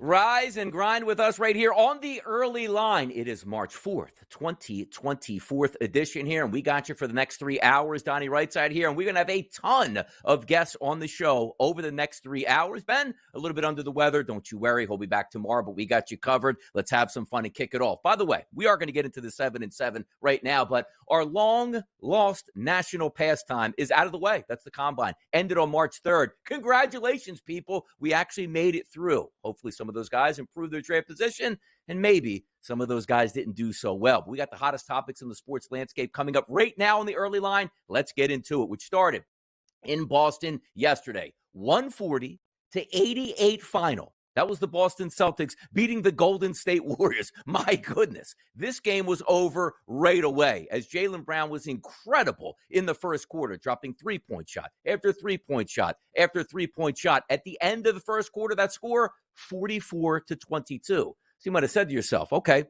Rise and grind with us right here on the early line. It is March 4th, 2024 edition here, and we got you for the next 3 hours. Donnie Rightside here, and we're going to have a ton of guests on the show over the next 3 hours. Ben, a little bit under the weather. Don't you worry. He'll be back tomorrow, but we got you covered. Let's have some fun and kick it off. By the way, we are going to get into the 7-7 right now, but our long-lost national pastime is out of the way. That's the Combine. Ended on March 3rd. Congratulations, people. We actually made it through. Hopefully some of those guys improved their draft position, and maybe some of those guys didn't do so well. But we got the hottest topics in the sports landscape coming up right now on the early line. Let's get into it, which started in Boston yesterday. 140-88 final. That was the Boston Celtics beating the Golden State Warriors. My goodness, this game was over right away as Jaylen Brown was incredible in the first quarter, dropping three-point shot after three-point shot after three-point shot. At the end of the first quarter, that score, 44-22. So you might have said to yourself, okay,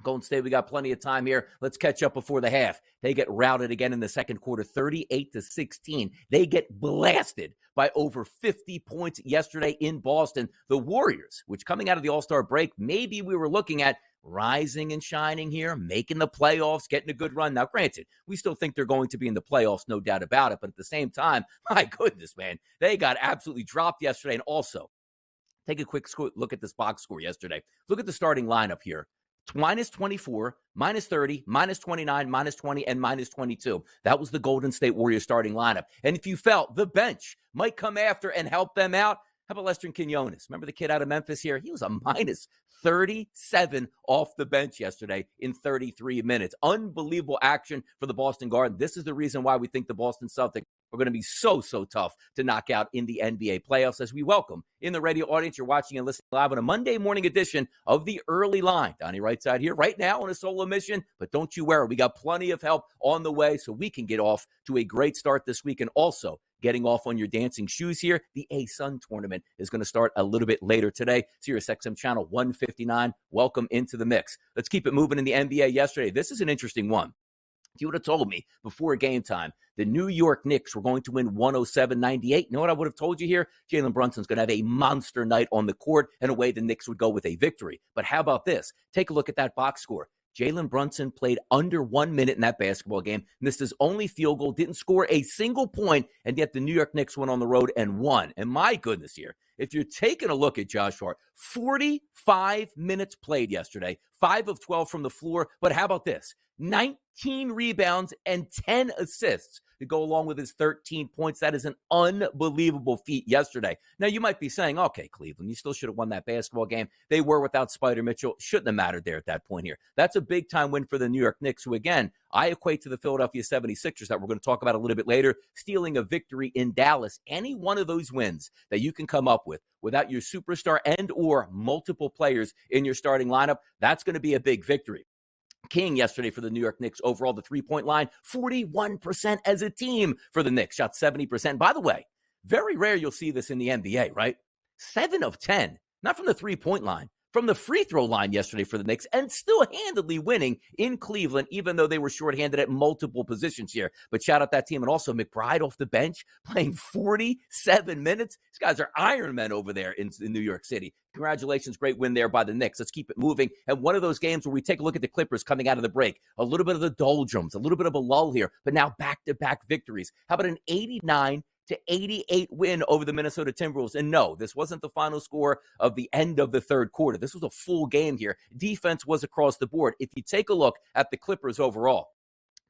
Golden State, we got plenty of time here. Let's catch up before the half. They get routed again in the second quarter, 38-16. They get blasted by over 50 points yesterday in Boston. The Warriors, which coming out of the All-Star break, maybe we were looking at rising and shining here, making the playoffs, getting a good run. Now, granted, we still think they're going to be in the playoffs, no doubt about it. But at the same time, my goodness, man, they got absolutely dropped yesterday. And also, take a quick look at this box score yesterday. Look at the starting lineup here. Minus 24, minus 30, minus 29, minus 20, and minus 22. That was the Golden State Warriors starting lineup. And if you felt the bench might come after and help them out, how about Lester Quinones? Remember the kid out of Memphis here? He was a minus 37 off the bench yesterday in 33 minutes. Unbelievable action for the Boston Garden. This is the reason why we think the Boston Celtics are going to be so tough to knock out in the NBA playoffs. As we welcome in the radio audience, you're watching and listening live on a Monday morning edition of The Early Line. Donnie Rightside here right now on a solo mission, but don't you worry. We got plenty of help on the way so we can get off to a great start this week. And also, getting off on your dancing shoes here, the A-Sun tournament is going to start a little bit later today. Sirius XM channel 159. Welcome into the mix. Let's keep it moving in the NBA yesterday. This is an interesting one. If you would have told me before game time the New York Knicks were going to win 107-98, you know what I would have told you here? Jalen Brunson's going to have a monster night on the court, and a way the Knicks would go with a victory. But how about this? Take a look at that box score. Jalen Brunson played under 1 minute in that basketball game, missed his only field goal, didn't score a single point, and yet the New York Knicks went on the road and won. And my goodness here, if you're taking a look at Josh Hart, 45 minutes played yesterday, 5 of 12 from the floor. But how about this? 19 rebounds and 10 assists to go along with his 13 points. That is an unbelievable feat yesterday. Now, you might be saying, okay, Cleveland, you still should have won that basketball game. They were without Spider Mitchell. Shouldn't have mattered there at that point here. That's a big-time win for the New York Knicks, who, again, I equate to the Philadelphia 76ers that we're going to talk about a little bit later, stealing a victory in Dallas. Any one of those wins that you can come up with without your superstar and or multiple players in your starting lineup, that's going to be a big victory. King yesterday for the New York Knicks overall, the three-point line, 41% as a team for the Knicks, shot 70%. By the way, very rare you'll see this in the NBA, right? 7 of 10, not from the three-point line, from the free throw line yesterday for the Knicks, and still handedly winning in Cleveland, even though they were shorthanded at multiple positions here. But shout out that team. And also McBride off the bench, playing 47 minutes. These guys are Iron Men over there in New York City. Congratulations, great win there by the Knicks. Let's keep it moving. And one of those games where we take a look at the Clippers coming out of the break, a little bit of the doldrums, a little bit of a lull here, but now back-to-back victories. How about an 89-88 win over the Minnesota Timberwolves? And no, this wasn't the final score of the end of the third quarter. This was a full game here. Defense was across the board. If you take a look at the Clippers overall,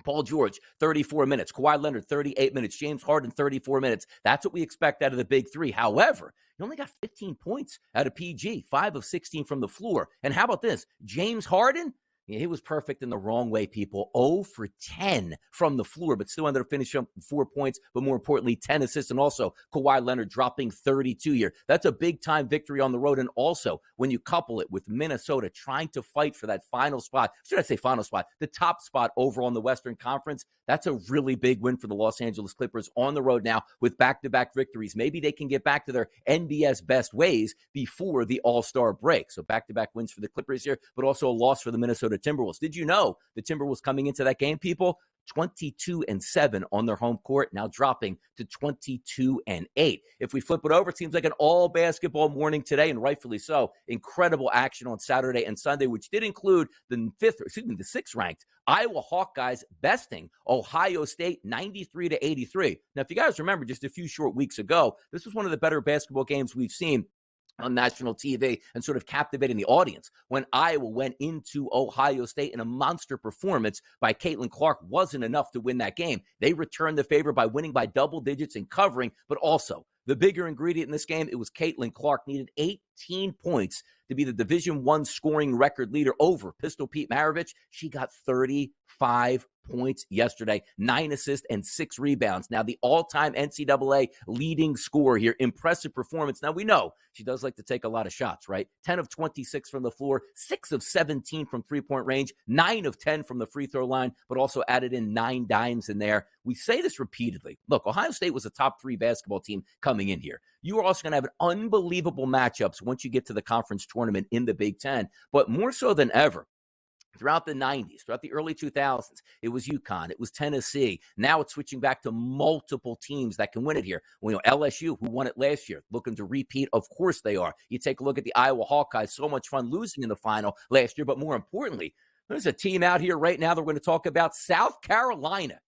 Paul George, 34 minutes. Kawhi Leonard, 38 minutes. James Harden, 34 minutes. That's what we expect out of the big three. However, you only got 15 points out of PG, 5 of 16 from the floor. And how about this? James Harden, he was perfect in the wrong way, people. 0 for 10 from the floor, but still ended up finishing up 4 points, but more importantly, 10 assists. And also Kawhi Leonard dropping 32 here. That's a big-time victory on the road. And also, when you couple it with Minnesota trying to fight for that final spot, should I say final spot, the top spot overall in the Western Conference, that's a really big win for the Los Angeles Clippers on the road now with back-to-back victories. Maybe they can get back to their NBS best ways before the All-Star break. So back-to-back wins for the Clippers here, but also a loss for the Minnesota Timberwolves. Did you know the Timberwolves coming into that game, people, 22-7 on their home court, now dropping to 22-8. If we flip it over, it seems like an all basketball morning today, and rightfully so. Incredible action on Saturday and Sunday, which did include the sixth ranked Iowa Hawkeyes besting Ohio State 93-83. Now, if you guys remember, just a few short weeks ago, this was one of the better basketball games we've seen on national TV and sort of captivating the audience when Iowa went into Ohio State, and a monster performance by Caitlin Clark wasn't enough to win that game. They returned the favor by winning by double digits and covering, but also the bigger ingredient in this game, it was Caitlin Clark needed 18 points to be the Division I scoring record leader over Pistol Pete Maravich. She got 35 points yesterday, 9 assists and 6 rebounds. Now, the all-time NCAA leading scorer here. Impressive performance. Now, we know she does like to take a lot of shots, right? 10 of 26 from the floor, 6 of 17 from three-point range, 9 of 10 from the free throw line, but also added in 9 dimes in there. We say this repeatedly. Look, Ohio State was a top 3 basketball team coming in here. You are also going to have an unbelievable matchups once you get to the conference tournament in the Big Ten, but more so than ever, throughout the 90s, throughout the early 2000s, it was UConn, it was Tennessee. Now it's switching back to multiple teams that can win it here. Well, LSU, who won it last year, looking to repeat. Of course they are. You take a look at the Iowa Hawkeyes, so much fun losing in the final last year, but more importantly, there's a team out here right now that we're going to talk about, South Carolina,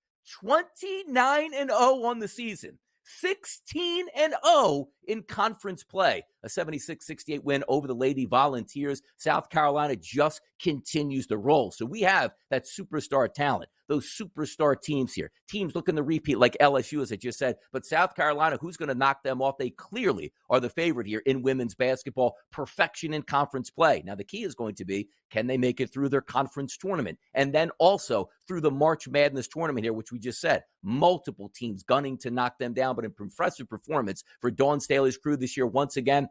29-0 on the season. 16-0 in conference play. A 76-68 win over the Lady Volunteers. South Carolina just continues to roll. So we have that superstar talent, those superstar teams here. Teams looking to repeat like LSU, as I just said. But South Carolina, who's going to knock them off? They clearly are the favorite here in women's basketball. Perfection in conference play. Now, the key is going to be, can they make it through their conference tournament? And then also through the March Madness tournament here, which we just said. Multiple teams gunning to knock them down, but an impressive performance for Dawn Staley's crew this year once again.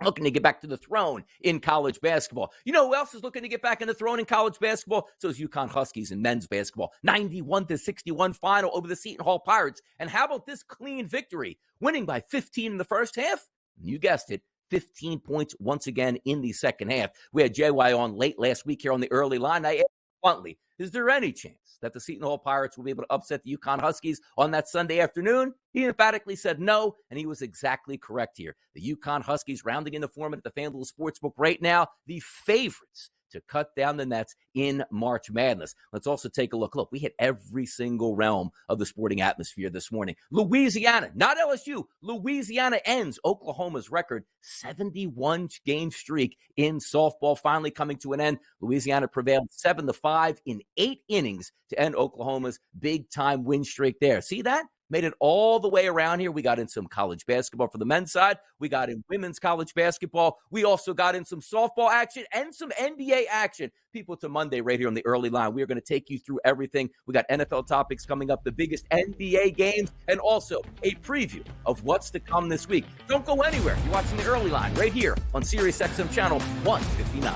Looking to get back to the throne in college basketball. You know who else is looking to get back in the throne in college basketball? So is UConn Huskies in men's basketball. 91-61 final over the Seton Hall Pirates. And how about this clean victory? Winning by 15 in the first half? You guessed it. 15 points once again in the second half. We had JY on late last week here on the early line. I asked bluntly, is there any chance that the Seton Hall Pirates will be able to upset the UConn Huskies on that Sunday afternoon? He emphatically said no, and he was exactly correct here. The UConn Huskies rounding in the format at the FanDuel Sportsbook right now, the favorites to cut down the nets in March Madness. Let's also take a look. Look, we hit every single realm of the sporting atmosphere this morning. Louisiana, not LSU. Louisiana ends Oklahoma's record 71-game streak in softball, finally coming to an end. Louisiana prevailed 7-5 in 8 innings to end Oklahoma's big-time win streak there. See that? Made it all the way around here. We got in some college basketball for the men's side. We got in women's college basketball. We also got in some softball action and some NBA action. People, to Monday right here on the early line. We are going to take you through everything. We got NFL topics coming up, the biggest NBA games, and also a preview of what's to come this week. Don't go anywhere. You're watching the early line right here on SiriusXM channel 159.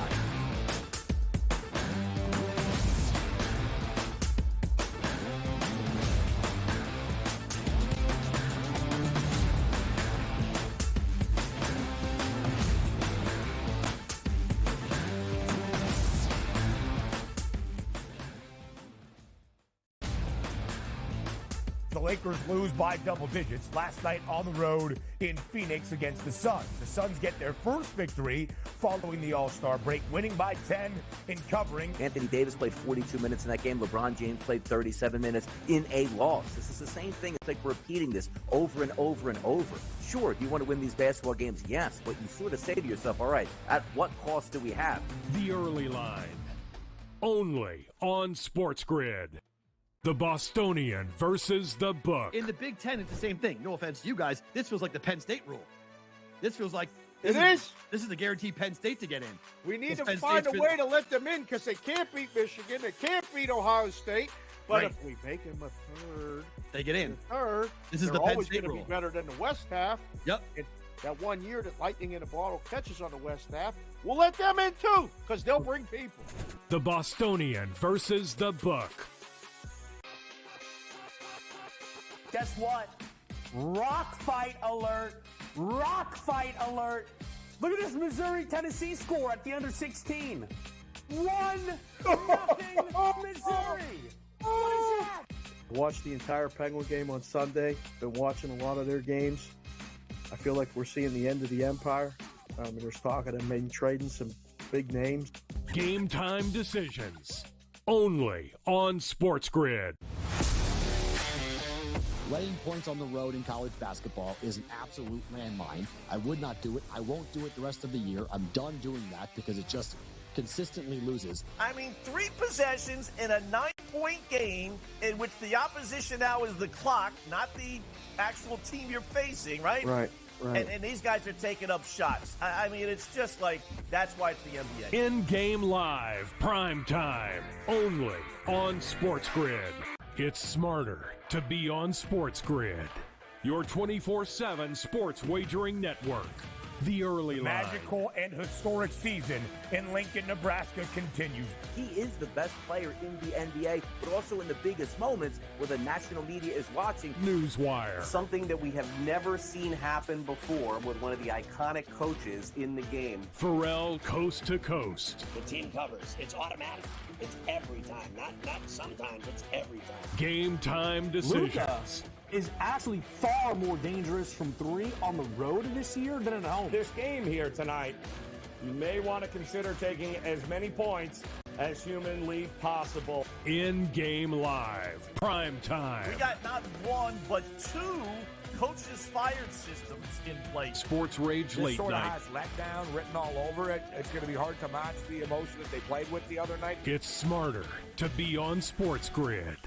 The Lakers lose by double digits last night on the road in Phoenix against the Suns. The Suns get their first victory following the All-Star break, winning by 10 in covering. Anthony Davis played 42 minutes in that game. LeBron James played 37 minutes in a loss. This is the same thing. It's like repeating this over and over and over. Sure, do you want to win these basketball games? Yes, but you sort of say to yourself, all right, at what cost do we have? The early line, only on SportsGrid. The Bostonian versus the Book. In the Big Ten, it's the same thing. No offense to you guys. This feels like the Penn State rule. This feels like This is the guaranteed Penn State to get in. We need to Penn find State's a way to let them in because they can't beat Michigan. They can't beat Ohio State. But Right. if we make them a third, They get in. This is they're the Penn always State going to rule. be better than the West half. Yep. And that 1 year that Lightning in a Bottle catches on the West half, we'll let them in too because they'll bring people. The Bostonian versus the Book. Guess what? Rock fight alert. Rock fight alert. Look at this Missouri-Tennessee score at the under 16. 1-0 Missouri. What is that? Watched the entire Penguin game on Sunday. Been watching a lot of their games. I feel like we're seeing the end of the Empire. There's talk of them maybe trading some big names. Game time decisions. Only on SportsGrid. Laying points on the road in college basketball is an absolute landmine. I would not do it. I won't do it the rest of the year. I'm done doing that because it just consistently loses. I mean, 3 possessions in a 9-point game in which the opposition now is the clock, not the actual team you're facing, right? Right. And these guys are taking up shots. I mean, it's just like, that's why it's the NBA. In-game live, prime time, only on SportsGrid. It's smarter to be on SportsGrid, your 24/7 sports wagering network. The early line. Magical and historic season in Lincoln, Nebraska continues. He is the best player in the NBA, but also in the biggest moments where the national media is watching. Newswire. Something that we have never seen happen before with one of the iconic coaches in the game. Pharrell, coast to coast. The team covers. It's automatic. It's every time. Not sometimes. It's every time. Game time decisions. Luka is actually far more dangerous from 3 on the road this year than at home. This game here tonight, you may want to consider taking as many points as humanly possible. In-game live, prime time. We got not 1, but 2 coaches fired systems in place. Sports Rage This late sort night. of has letdown written all over it. It's going to be hard to match the emotion that they played with the other night. It's smarter to be on SportsGrid.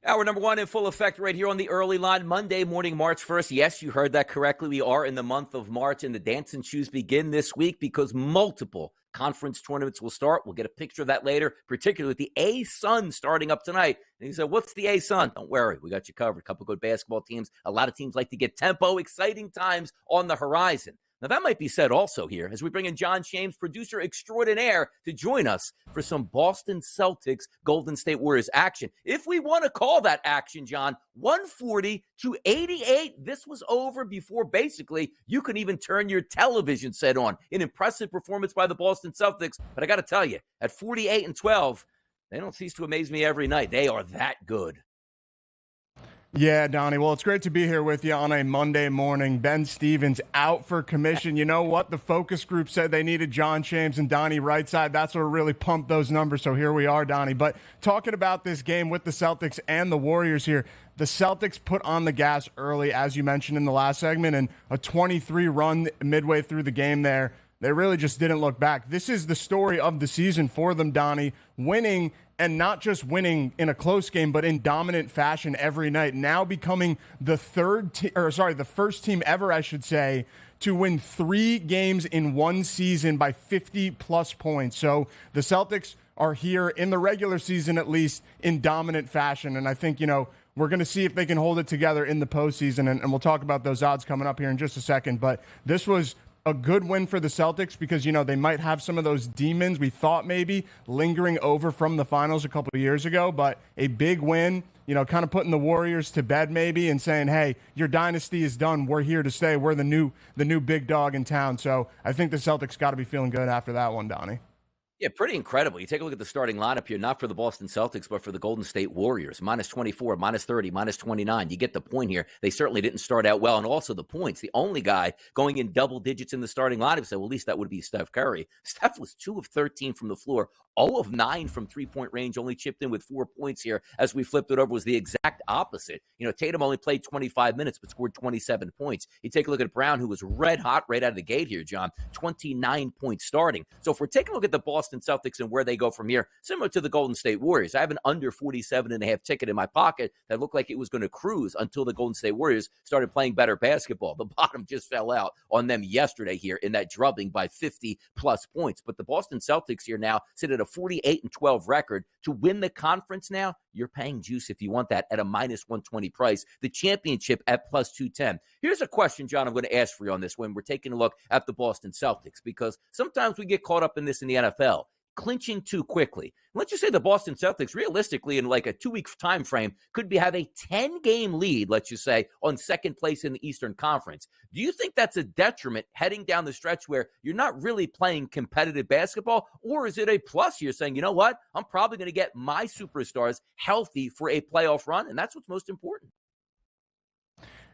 Hour number 1 in full effect right here on the early line, Monday morning, March 1st. Yes, you heard that correctly. We are in the month of March, and the dancing shoes begin this week because multiple conference tournaments will start. We'll get a picture of that later, particularly with the A-Sun starting up tonight. And he said, what's the A-Sun? Don't worry, we got you covered. A couple good basketball teams. A lot of teams like to get tempo. Exciting times on the horizon. Now, that might be said also here as we bring in John Shames, producer extraordinaire, to join us for some Boston Celtics Golden State Warriors action. If we want to call that action, John, 140-88. This was over before basically you could even turn your television set on. An impressive performance by the Boston Celtics. But I got to tell you, at 48-12, they don't cease to amaze me every night. They are that good. Yeah, Donnie. Well, it's great to be here with you on a Monday morning. Ben Stevens out for commission. You know what? The focus group said they needed John Shames and Donnie Rightside. That's what really pumped those numbers. So here we are, Donnie. But talking about this game with the Celtics and the Warriors here, the Celtics put on the gas early, as you mentioned in the last segment, and a 23 run midway through the game there. They really just didn't look back. This is the story of the season for them, Donnie, winning, and not just winning in a close game, but in dominant fashion every night. Now becoming the first team ever, I should say, to win 3 games in one season by 50-plus points. So the Celtics are here in the regular season, at least, in dominant fashion. And I think, we're going to see if they can hold it together in the postseason, and we'll talk about those odds coming up here in just a second. But this was a good win for the Celtics because, they might have some of those demons we thought maybe lingering over from the finals a couple of years ago, but a big win, kind of putting the Warriors to bed maybe and saying, hey, your dynasty is done. We're here to stay. We're the new big dog in town. So I think the Celtics got to be feeling good after that one, Donnie. Yeah, pretty incredible. You take a look at the starting lineup here, not for the Boston Celtics, but for the Golden State Warriors. -24, -30, -29. You get the point here. They certainly didn't start out well. And also the points. The only guy going in double digits in the starting lineup said, well, at least that would be Steph Curry. Steph was 2 of 13 from the floor, 0 of 9 from three-point range, only chipped in with 4 points here. As we flipped it over, was the exact opposite. Tatum only played 25 minutes, but scored 27 points. You take a look at Brown, who was red hot right out of the gate here, John, 29 points starting. So if we're taking a look at the Boston Celtics and where they go from here, similar to the Golden State Warriors, I have an under 47.5 ticket in my pocket that looked like it was going to cruise until the Golden State Warriors started playing better basketball. The bottom just fell out on them yesterday here in that drubbing by 50-plus points. But the Boston Celtics here now sit at a 48-12 record. To win the conference now, you're paying juice if you want that at a -120 price. The championship at +210. Here's a question, John, I'm going to ask for you on this when we're taking a look at the Boston Celtics, because sometimes we get caught up in this in the NFL. clinching too quickly. Let's just say the Boston Celtics, realistically, in like a 2-week time frame, could have a 10-game lead, let's just say, on second place in the Eastern Conference. Do you think that's a detriment heading down the stretch where you're not really playing competitive basketball? Or is it a plus? You're saying, you know what? I'm probably going to get my superstars healthy for a playoff run, and that's what's most important.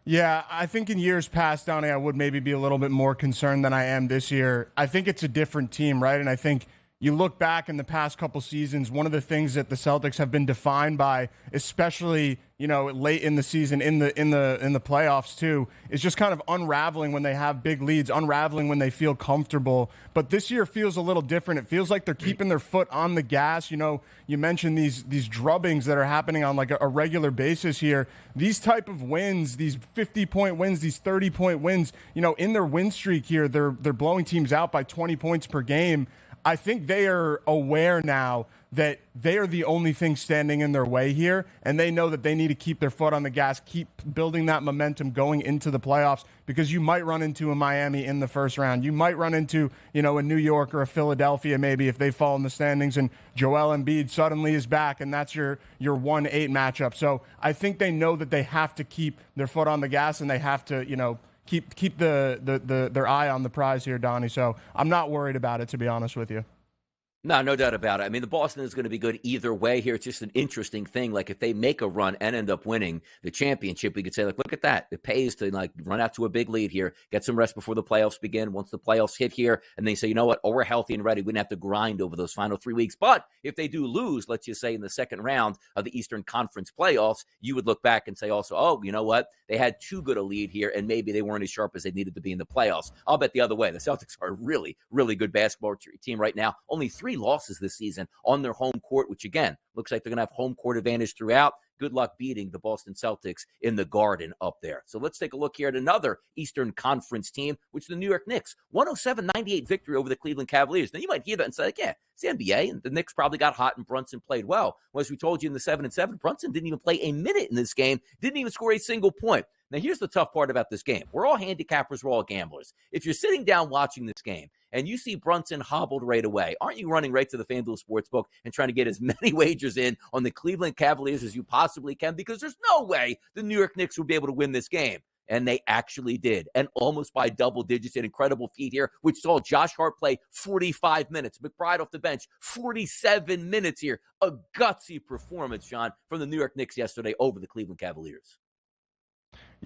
Yeah, I think in years past, Donnie, I would maybe be a little bit more concerned than I am this year. I think it's a different team, right? And I think you look back in the past couple seasons, one of the things that the Celtics have been defined by, especially, late in the season, in the playoffs too, is just kind of unraveling when they have big leads, unraveling when they feel comfortable. But this year feels a little different. It feels like they're keeping their foot on the gas. You mentioned these drubbings that are happening on like a regular basis here. These type of wins, these 50-point wins, these 30-point wins, in their win streak here, they're blowing teams out by 20 points per game. I think they are aware now that they are the only thing standing in their way here, and they know that they need to keep their foot on the gas, keep building that momentum going into the playoffs, because you might run into a Miami in the first round. You might run into, a New York or a Philadelphia maybe if they fall in the standings, and Joel Embiid suddenly is back, and that's your 1-8 matchup. So I think they know that they have to keep their foot on the gas, and they have to, keep their eye on the prize here, Donnie. So I'm not worried about it, to be honest with you. No doubt about it. I mean, the Boston is going to be good either way here. It's just an interesting thing. Like, if they make a run and end up winning the championship, we could say, like, look at that. It pays to, like, run out to a big lead here, get some rest before the playoffs begin. Once the playoffs hit here, and they say, you know what, we're healthy and ready. We didn't have to grind over those final 3 weeks. But if they do lose, let's just say in the second round of the Eastern Conference playoffs, you would look back and say also, oh, you know what, they had too good a lead here, and maybe they weren't as sharp as they needed to be in the playoffs. I'll bet the other way. The Celtics are a really, really good basketball team right now. Only 3 losses this season on their home court, which again, looks like they're going to have home court advantage throughout. Good luck beating the Boston Celtics in the Garden up there. So let's take a look here at another Eastern Conference team, which is the New York Knicks. 107-98 victory over the Cleveland Cavaliers. Now, you might hear that and say, like, yeah, it's the NBA, and the Knicks probably got hot, and Brunson played well. Well, as we told you in the 7-7, Brunson didn't even play a minute in this game, didn't even score a single point. Now, here's the tough part about this game. We're all handicappers. We're all gamblers. If you're sitting down watching this game and you see Brunson hobbled right away, aren't you running right to the FanDuel Sportsbook and trying to get as many wagers in on the Cleveland Cavaliers as you possibly can? Because there's no way the New York Knicks would be able to win this game. And they actually did, and almost by double digits. An incredible feat here, which saw Josh Hart play 45 minutes. McBride off the bench, 47 minutes here. A gutsy performance, John, from the New York Knicks yesterday over the Cleveland Cavaliers.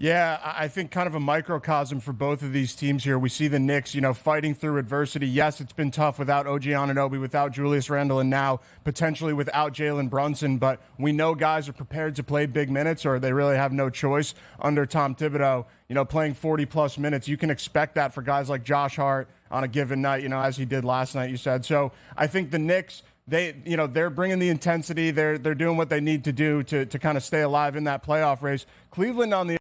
Yeah, I think kind of a microcosm for both of these teams here. We see the Knicks, fighting through adversity. Yes, it's been tough without OG Anunoby, without Julius Randle, and now potentially without Jalen Brunson. But we know guys are prepared to play big minutes, or they really have no choice under Tom Thibodeau. Playing 40-plus minutes. You can expect that for guys like Josh Hart on a given night, as he did last night, you said. So I think the Knicks, they're bringing the intensity. They're doing what they need to do to kind of stay alive in that playoff race. Cleveland, on the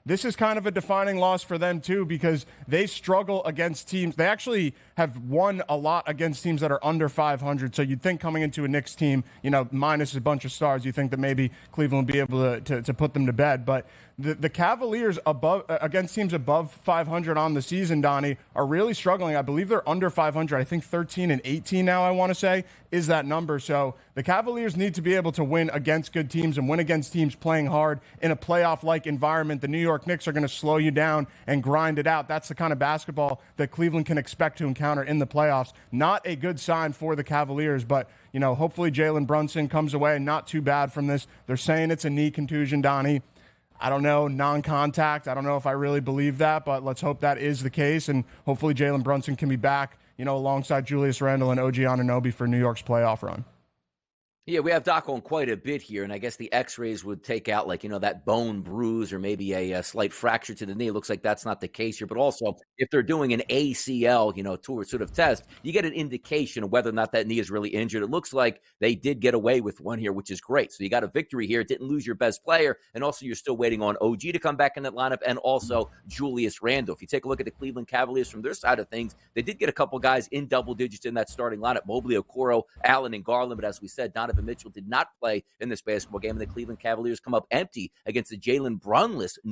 this is kind of a defining loss for them, too, because they struggle against teams. They actually have won a lot against teams that are under 500. So you'd think coming into a Knicks team, minus a bunch of stars, you think that maybe Cleveland would be able to put them to bed. But the Cavaliers against teams above 500 on the season, Donnie, are really struggling. I believe they're under 500. I think 13-18 now, I want to say, is that number. So the Cavaliers need to be able to win against good teams and win against teams playing hard in a playoff-like environment. The New York Knicks are going to slow you down and grind it out. That's the kind of basketball that Cleveland can expect to encounter in the playoffs. Not a good sign for the Cavaliers, but hopefully Jalen Brunson comes away not too bad from this. They're saying it's a knee contusion, Donnie. I don't know, non-contact. I don't know if I really believe that, but let's hope that is the case, and hopefully Jalen Brunson can be back, alongside Julius Randle and OG Anunoby for New York's playoff run. Yeah, we have Doc on quite a bit here, and I guess the x-rays would take out, that bone bruise or maybe a slight fracture to the knee. It looks like that's not the case here. But also, if they're doing an ACL, tour sort of test, you get an indication of whether or not that knee is really injured. It looks like they did get away with one here, which is great. So you got a victory here. Didn't lose your best player, and also you're still waiting on OG to come back in that lineup, and also Julius Randle. If you take a look at the Cleveland Cavaliers from their side of things, they did get a couple guys in double digits in that starting lineup. Mobley, Okoro, Allen, and Garland. But as we said, Donovan Donovan Mitchell did not play in this basketball game, and the Cleveland Cavaliers come up empty against the Jalen Brunson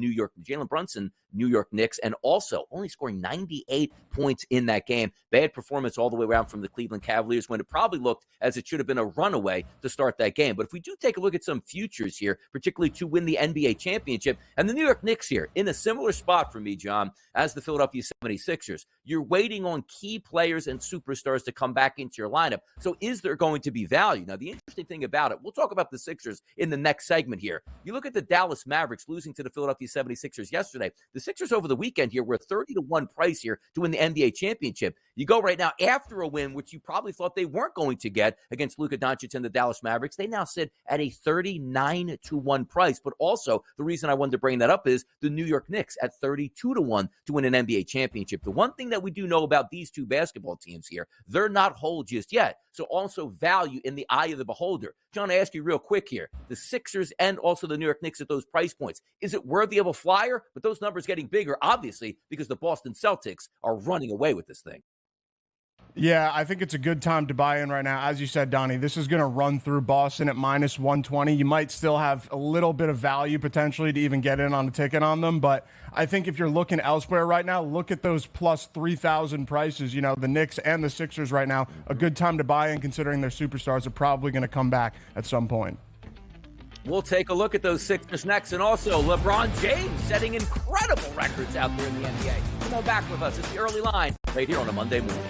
New York Knicks, and also only scoring 98 points in that game. Bad performance all the way around from the Cleveland Cavaliers when it probably looked as it should have been a runaway to start that game. But if we do take a look at some futures here, particularly to win the NBA championship, and the New York Knicks here in a similar spot for me, John, as the Philadelphia 76ers, you're waiting on key players and superstars to come back into your lineup. So is there going to be value? Now, the interesting thing about it, we'll talk about the Sixers in the next segment here. You look at the Dallas Mavericks losing to the Philadelphia 76ers yesterday. The Sixers over the weekend here were 30-1 price here to win the NBA championship. You go right now after a win, which you probably thought they weren't going to get against Luka Doncic and the Dallas Mavericks. They now sit at a 39-1 price. But also, the reason I wanted to bring that up is the New York Knicks at 32-1 to win an NBA championship. The one thing that we do know about these two basketball teams here, they're not whole just yet. So also value in the eye of the beholder. John, I ask you real quick here, the Sixers and also the New York Knicks at those price points, is it worthy of a flyer? But those numbers getting bigger, obviously, because the Boston Celtics are running away with this thing. Yeah, I think it's a good time to buy in right now. As you said, Donnie, this is going to run through Boston at minus 120. You might still have a little bit of value potentially to even get in on a ticket on them. But I think if you're looking elsewhere right now, look at those plus 3,000 prices. You know, the Knicks and the Sixers right now, a good time to buy in considering their superstars are probably going to come back at some point. We'll take a look at those Sixers next. And also, LeBron James setting incredible records out there in the NBA. Come on back with us. It's the early line right here on a Monday morning.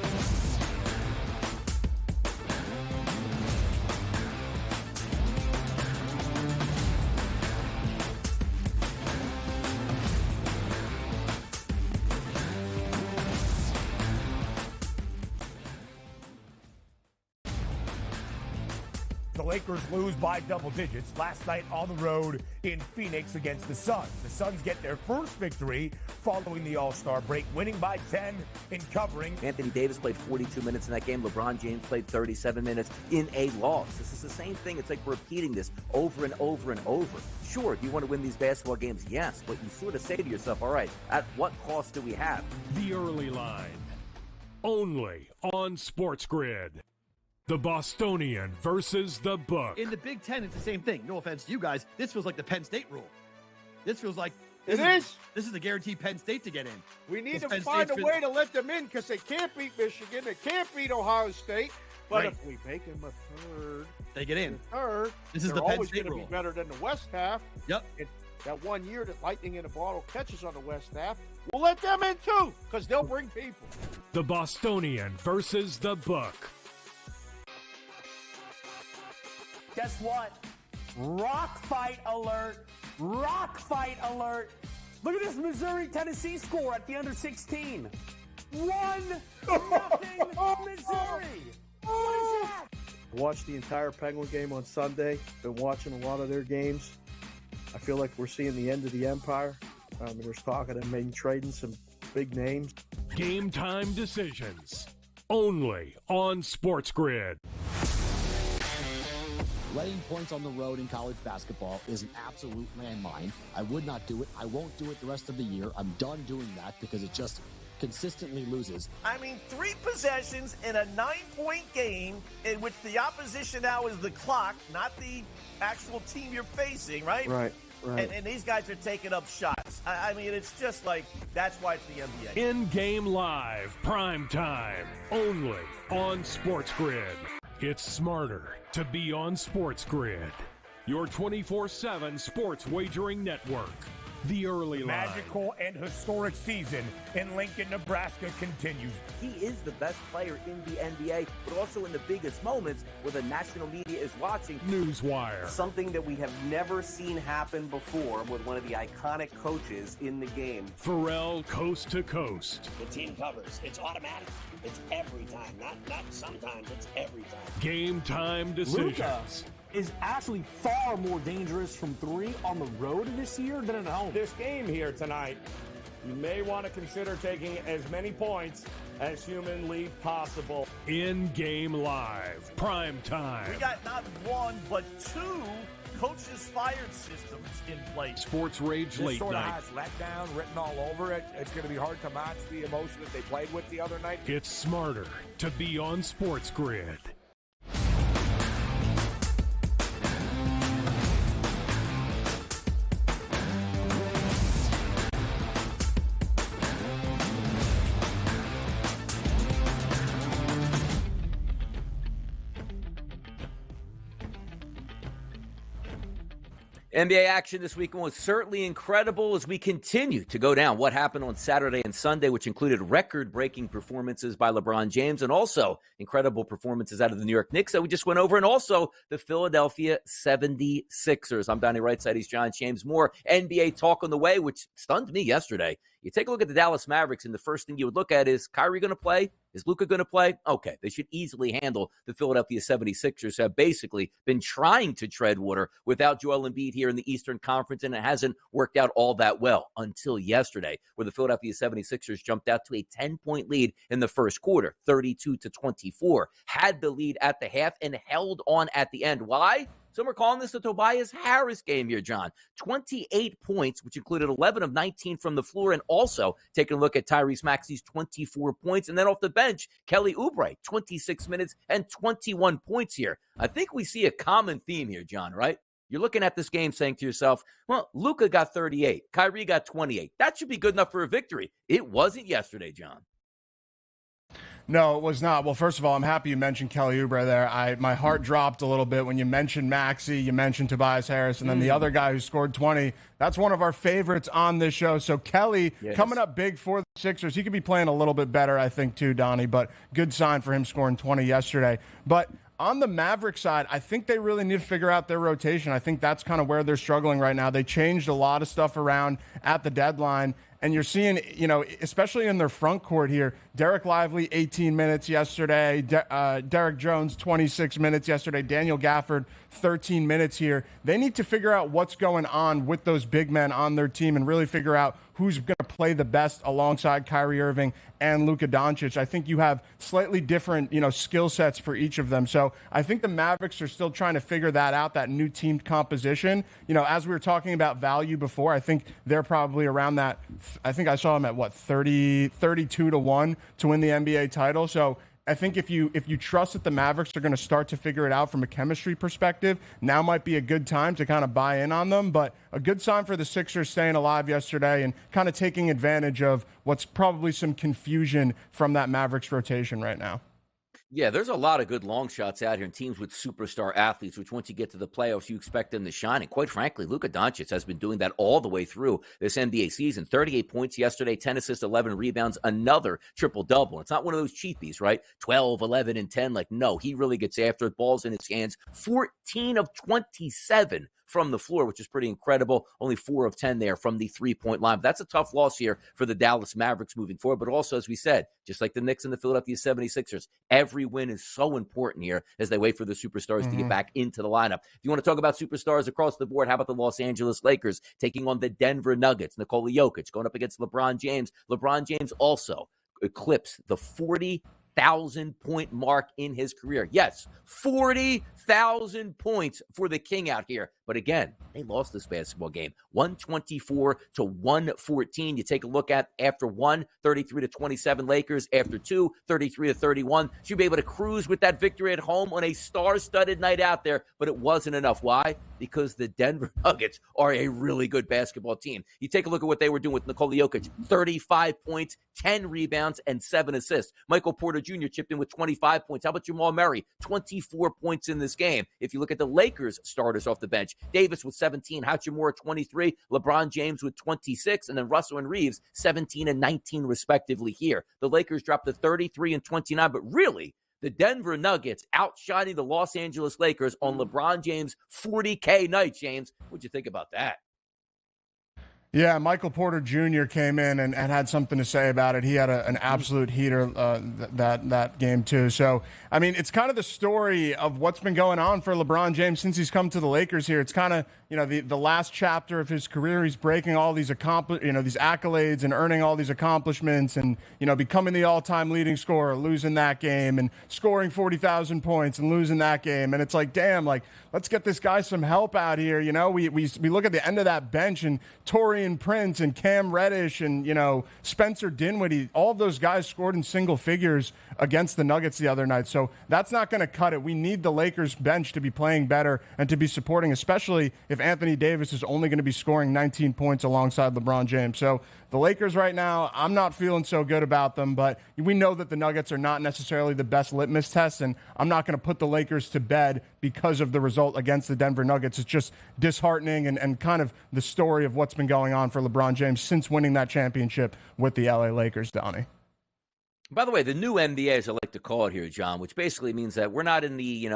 The Lakers lose by double digits last night on the road in Phoenix against the Suns. The Suns get their first victory following the All-Star break, winning by 10 in covering. Anthony Davis played 42 minutes in that game. LeBron James played 37 minutes in a loss. This is the same thing. It's like repeating this over and over and over. Sure, do you want to win these basketball games? Yes, but you sort of say to yourself, all right, at what cost do we have? The early line, only on SportsGrid. The Bostonian versus the Book. In the Big Ten, it's the same thing. No offense to you guys. This feels like the Penn State rule. This feels like this is the guaranteed Penn State to get in. We need to find a way to let them in because they can't beat Michigan. They can't beat Ohio State. But if we make them a third, they get in. This is they're the Penn always State going to rule. be better than the West half. Yep. And that 1 year that Lightning in a Bottle catches on the West half, we'll let them in too because they'll bring people. The Bostonian versus the Book. Guess what? Rock fight alert. Rock fight alert. Look at this Missouri-Tennessee score at the under 16. 1-0 Missouri. What is that? Watched the entire Penguin game on Sunday. Been watching a lot of their games. I feel like we're seeing the end of the empire. There's talk of them maybe trading some big names. Game time decisions. Only on SportsGrid. Letting points on the road in college basketball is an absolute landmine. I would not do it. I won't do it the rest of the year. I'm done doing that because it just consistently loses. I mean, 3 possessions in a 9-point game in which the opposition now is the clock, not the actual team you're facing, right? Right. And these guys are taking up shots. I mean, it's just like, that's why it's the NBA. In-game live, prime time, only on SportsGrid. It's smarter to be on SportsGrid, your 24/7 sports wagering network. The early line. Magical and historic season in Lincoln, Nebraska continues. He is the best player in the NBA, but also in the biggest moments where the national media is watching. Newswire. Something that we have never seen happen before with one of the iconic coaches in the game. Pharrell coast to coast. The team covers. It's automatic. It's every time. Not sometimes. It's every time. Game time decisions. Luka is actually far more dangerous from 3 on the road this year than at home. This game here tonight, you may want to consider taking as many points as humanly possible. In-game live, prime time. We got not 1, but 2 coaches fired systems in place. Sports Rage This Late sort Night. of has letdown written all over it. It's going to be hard to match the emotion that they played with the other night. It's smarter to be on SportsGrid. NBA action this weekend was certainly incredible as we continue to go down what happened on Saturday and Sunday, which included record-breaking performances by LeBron James and also incredible performances out of the New York Knicks that we just went over, and also the Philadelphia 76ers. I'm Donnie Rightside. He's John James. More NBA talk on the way, which stunned me yesterday. You take a look at the Dallas Mavericks, and the first thing you would look at is Kyrie going to play? Is Luka going to play? Okay, they should easily handle the Philadelphia 76ers, who have basically been trying to tread water without Joel Embiid here in the Eastern Conference, and it hasn't worked out all that well until yesterday, where the Philadelphia 76ers jumped out to a 10-point lead in the first quarter, 32-24, had the lead at the half and held on at the end. Why? Some are calling this the Tobias Harris game here, John. 28 points, which included 11 of 19 from the floor, and also taking a look at Tyrese Maxey's 24 points. And then off the bench, Kelly Oubre, 26 minutes and 21 points here. I think we see a common theme here, John, right? You're looking at this game saying to yourself, well, Luka got 38, Kyrie got 28. That should be good enough for a victory. It wasn't yesterday, John. No, it was not. Well, first of all, I'm happy you mentioned Kelly Oubre there. My heart dropped a little bit when you mentioned Maxey, you mentioned Tobias Harris, and then the other guy who scored 20. That's one of our favorites on this show. So Kelly coming up big for the Sixers. He could be playing a little bit better, I think, too, Donnie, but good sign for him scoring 20 yesterday. But on the Maverick side, I think they really need to figure out their rotation. I think that's kind of where they're struggling right now. They changed a lot of stuff around at the deadline. And you're seeing, especially in their front court here, Derek Lively, 18 minutes yesterday. Derek Jones, 26 minutes yesterday. Daniel Gafford, 13 minutes here. They need to figure out what's going on with those big men on their team and really figure out who's going to play the best alongside Kyrie Irving and Luka Doncic. I think you have slightly different, skill sets for each of them. So I think the Mavericks are still trying to figure that out, that new team composition. As we were talking about value before, I think they're probably around that. I think I saw them at 32-1 to win the NBA title. So I think if you trust that the Mavericks are going to start to figure it out from a chemistry perspective, now might be a good time to kind of buy in on them. But a good sign for the Sixers staying alive yesterday and kind of taking advantage of what's probably some confusion from that Mavericks rotation right now. Yeah, there's a lot of good long shots out here and teams with superstar athletes, which once you get to the playoffs, you expect them to shine. And quite frankly, Luka Doncic has been doing that all the way through this NBA season. 38 points yesterday, 10 assists, 11 rebounds, another triple-double. It's not one of those cheapies, right? 12, 11, and 10. No, he really gets after it. Ball's in his hands. 14 of 27 from the floor, which is pretty incredible. Only 4 of 10 there from the three-point line. But that's a tough loss here for the Dallas Mavericks moving forward. But also, as we said, just like the Knicks and the Philadelphia 76ers, every win is so important here as they wait for the superstars to get back into the lineup. If you want to talk about superstars across the board, how about the Los Angeles Lakers taking on the Denver Nuggets? Nikola Jokic going up against LeBron James. LeBron James also eclipsed the 40,000-point mark in his career. Yes, 40,000 points for the King out here. But again, they lost this basketball game, 124-114. You take a look at after 1, 33-27 Lakers. After 2, 33-31. Should be able to cruise with that victory at home on a star-studded night out there, but it wasn't enough. Why? Because the Denver Nuggets are a really good basketball team. You take a look at what they were doing with Nikola Jokic, 35 points, 10 rebounds, and 7 assists. Michael Porter Jr. chipped in with 25 points. How about Jamal Murray? 24 points in this game. If you look at the Lakers starters off the bench, Davis with 17, Hachimura 23, LeBron James with 26, and then Russell and Reeves 17 and 19 respectively here. The Lakers dropped to 33 and 29, but really, the Denver Nuggets outshining the Los Angeles Lakers on LeBron James' 40K night, James. What'd you think about that? Yeah, Michael Porter Jr. came in and had something to say about it. He had an absolute heater that game too. So, I mean, it's kind of the story of what's been going on for LeBron James since he's come to the Lakers here. It's kind of, the last chapter of his career. He's breaking all these these accolades and earning all these accomplishments and, becoming the all-time leading scorer, losing that game and scoring 40,000 points and losing that game. And it's like, damn, let's get this guy some help out here. We look at the end of that bench and Taurean Prince and Cam Reddish and, Spencer Dinwiddie, all of those guys scored in single figures against the Nuggets the other night. So that's not going to cut it. We need the Lakers bench to be playing better and to be supporting, especially if Anthony Davis is only going to be scoring 19 points alongside LeBron James. So the Lakers right now, I'm not feeling so good about them, but we know that the Nuggets are not necessarily the best litmus test, and I'm not going to put the Lakers to bed because of the result against the Denver Nuggets. It's just disheartening and kind of the story of what's been going on for LeBron James since winning that championship with the LA Lakers, Donnie. By the way, the new NBA, as I like to call it here, John, which basically means that we're not in the,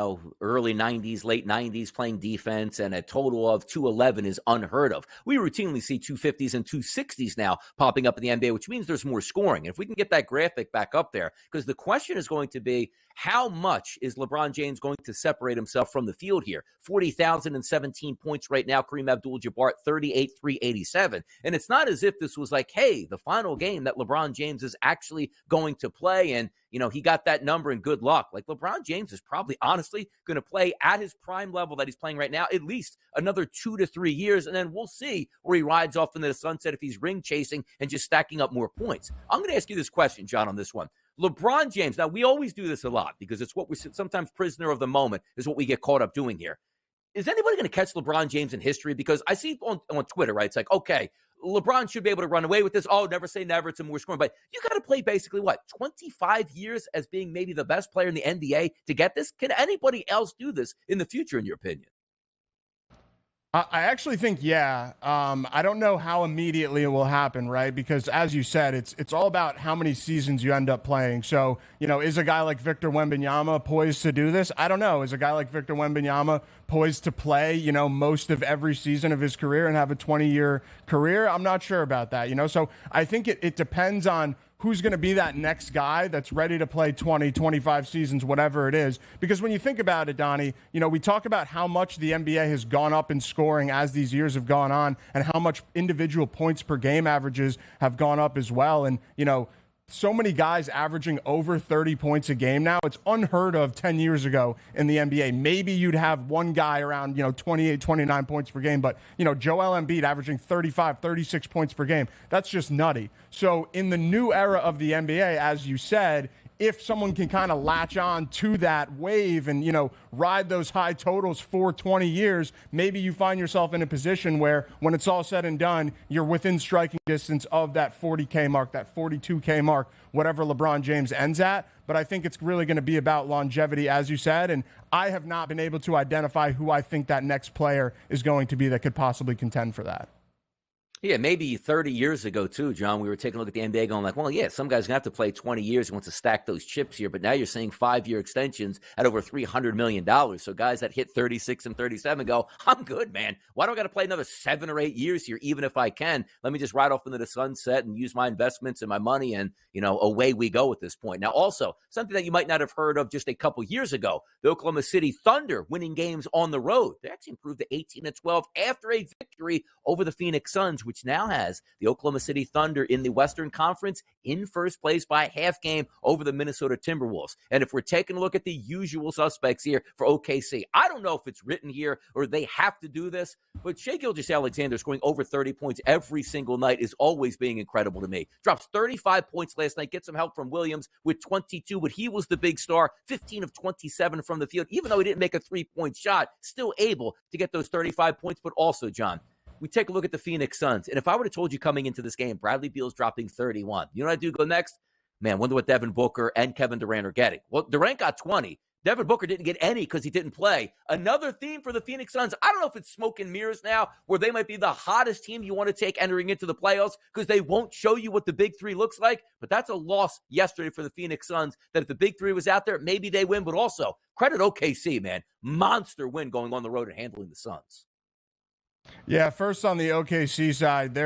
early 90s, late 90s playing defense, and a total of 211 is unheard of. We routinely see 250s and 260s now popping up in the NBA, which means there's more scoring. And if we can get that graphic back up there, because the question is going to be, how much is LeBron James going to separate himself from the field here? 40,017 points right now. Kareem Abdul-Jabbar, 38,387. And it's not as if this was like, hey, the final game that LeBron James is actually going to play, and he got that number and good luck. Like, LeBron James is probably honestly going to play at his prime level that he's playing right now at least another 2 to 3 years, and then we'll see where he rides off into the sunset if he's ring chasing and just stacking up more points. I'm going to ask you this question, John, on this one. LeBron James, now we always do this a lot because it's what we're sometimes prisoner of the moment is what we get caught up doing here. Is anybody going to catch LeBron James in history? Because I see on Twitter, right? It's like, okay, LeBron should be able to run away with this. Oh, never say never. It's a more scoring. But you got to play basically, 25 years as being maybe the best player in the NBA to get this? Can anybody else do this in the future, in your opinion? I actually think, yeah. I don't know how immediately it will happen, right? Because as you said, it's all about how many seasons you end up playing. So, is a guy like Victor Wembanyama poised to do this? I don't know. Is a guy like Victor Wembanyama poised to play, most of every season of his career and have a 20-year career? I'm not sure about that, So I think it depends on who's going to be that next guy that's ready to play 20, 25 seasons, whatever it is. Because when you think about it, Donnie, we talk about how much the NBA has gone up in scoring as these years have gone on and how much individual points per game averages have gone up as well. And, so many guys averaging over 30 points a game now. It's unheard of 10 years ago in the NBA. Maybe you'd have one guy around, 28, 29 points per game. But, Joel Embiid averaging 35, 36 points per game. That's just nutty. So in the new era of the NBA, as you said, if someone can kind of latch on to that wave and, ride those high totals for 20 years, maybe you find yourself in a position where when it's all said and done, you're within striking distance of that 40K mark, that 42K mark, whatever LeBron James ends at. But I think it's really going to be about longevity, as you said. And I have not been able to identify who I think that next player is going to be that could possibly contend for that. Yeah, maybe 30 years ago, too, John, we were taking a look at the NBA going like, well, yeah, some guy's going to have to play 20 years. He wants to stack those chips here. But now you're seeing 5-year extensions at over $300 million. So guys that hit 36 and 37 go, I'm good, man. Why do I got to play another 7 or 8 years here, even if I can? Let me just ride off into the sunset and use my investments and my money, and, away we go at this point. Now, also, something that you might not have heard of just a couple years ago, the Oklahoma City Thunder winning games on the road. They actually improved to 18-12 after a victory over the Phoenix Suns, which now has the Oklahoma City Thunder in the Western Conference in first place by half game over the Minnesota Timberwolves. And if we're taking a look at the usual suspects here for OKC, I don't know if it's written here or they have to do this, but Shai Gilgeous-Alexander scoring over 30 points every single night is always being incredible to me. Drops 35 points last night, gets some help from Williams with 22, but he was the big star, 15 of 27 from the field. Even though he didn't make a three-point shot, still able to get those 35 points. But also, John, we take a look at the Phoenix Suns. And if I would have told you coming into this game, Bradley Beal's dropping 31, you know what I do go next? Man, wonder what Devin Booker and Kevin Durant are getting. Well, Durant got 20. Devin Booker didn't get any because he didn't play. Another theme for the Phoenix Suns. I don't know if it's smoke and mirrors now where they might be the hottest team you want to take entering into the playoffs because they won't show you what the big three looks like. But that's a loss yesterday for the Phoenix Suns that if the big three was out there, maybe they win. But also, credit OKC, man. Monster win going on the road and handling the Suns. Yeah, first on the OKC side,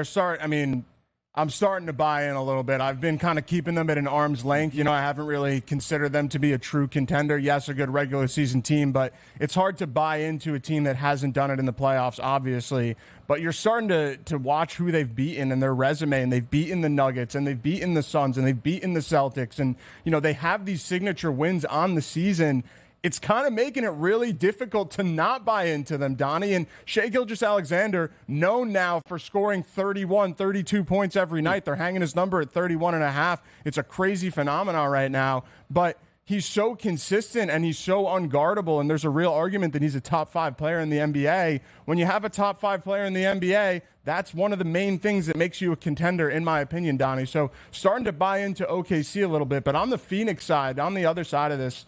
I'm starting to buy in a little bit. I've been kind of keeping them at an arm's length. I haven't really considered them to be a true contender. Yes, a good regular season team, but it's hard to buy into a team that hasn't done it in the playoffs, obviously. But you're starting to watch who they've beaten and their resume, and they've beaten the Nuggets, and they've beaten the Suns, and they've beaten the Celtics. And, they have these signature wins on the season. It's kind of making it really difficult to not buy into them, Donnie. And Shai Gilgeous-Alexander, known now for scoring 31, 32 points every night. They're hanging his number at 31.5. It's a crazy phenomenon right now. But he's so consistent and he's so unguardable, and there's a real argument that he's a top 5 player in the NBA. When you have a top 5 player in the NBA, that's one of the main things that makes you a contender, in my opinion, Donnie. So starting to buy into OKC a little bit. But on the Phoenix side, on the other side of this,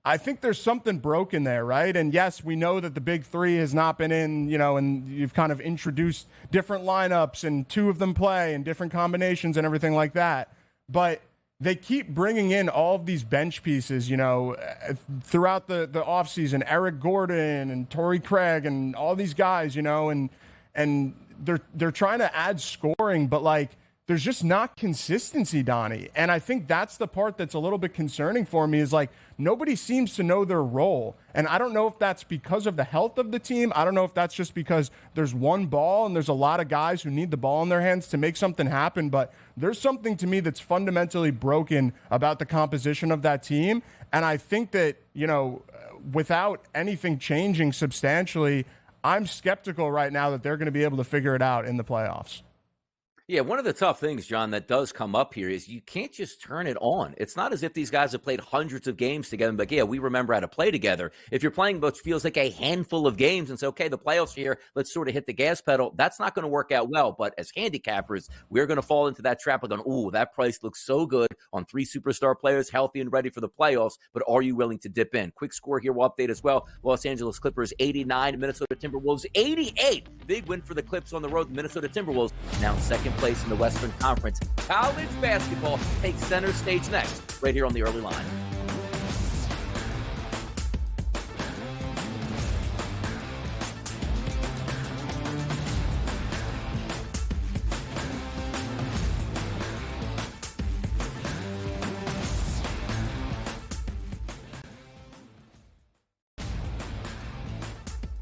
I think there's something broken there, right? And yes, we know that the big three has not been in, and you've kind of introduced different lineups and two of them play and different combinations and everything like that. But they keep bringing in all of these bench pieces, throughout the offseason, Eric Gordon and Torrey Craig and all these guys, and they're trying to add scoring, but there's just not consistency, Donnie. And I think that's the part that's a little bit concerning for me is nobody seems to know their role. And I don't know if that's because of the health of the team. I don't know if that's just because there's one ball and there's a lot of guys who need the ball in their hands to make something happen. But there's something to me that's fundamentally broken about the composition of that team. And I think that, without anything changing substantially, I'm skeptical right now that they're going to be able to figure it out in the playoffs. Yeah, one of the tough things, John, that does come up here is you can't just turn it on. It's not as if these guys have played hundreds of games together and yeah, we remember how to play together. If you're playing what feels like a handful of games and say, okay, the playoffs here, let's sort of hit the gas pedal, that's not going to work out well. But as handicappers, we're going to fall into that trap of going, ooh, that price looks so good on three superstar players, healthy and ready for the playoffs, but are you willing to dip in? Quick score here, we'll update as well. Los Angeles Clippers 89, Minnesota Timberwolves 88. Big win for the Clips on the road. Minnesota Timberwolves now in second place in the Western Conference. College basketball takes center stage next, right here on the Early Line.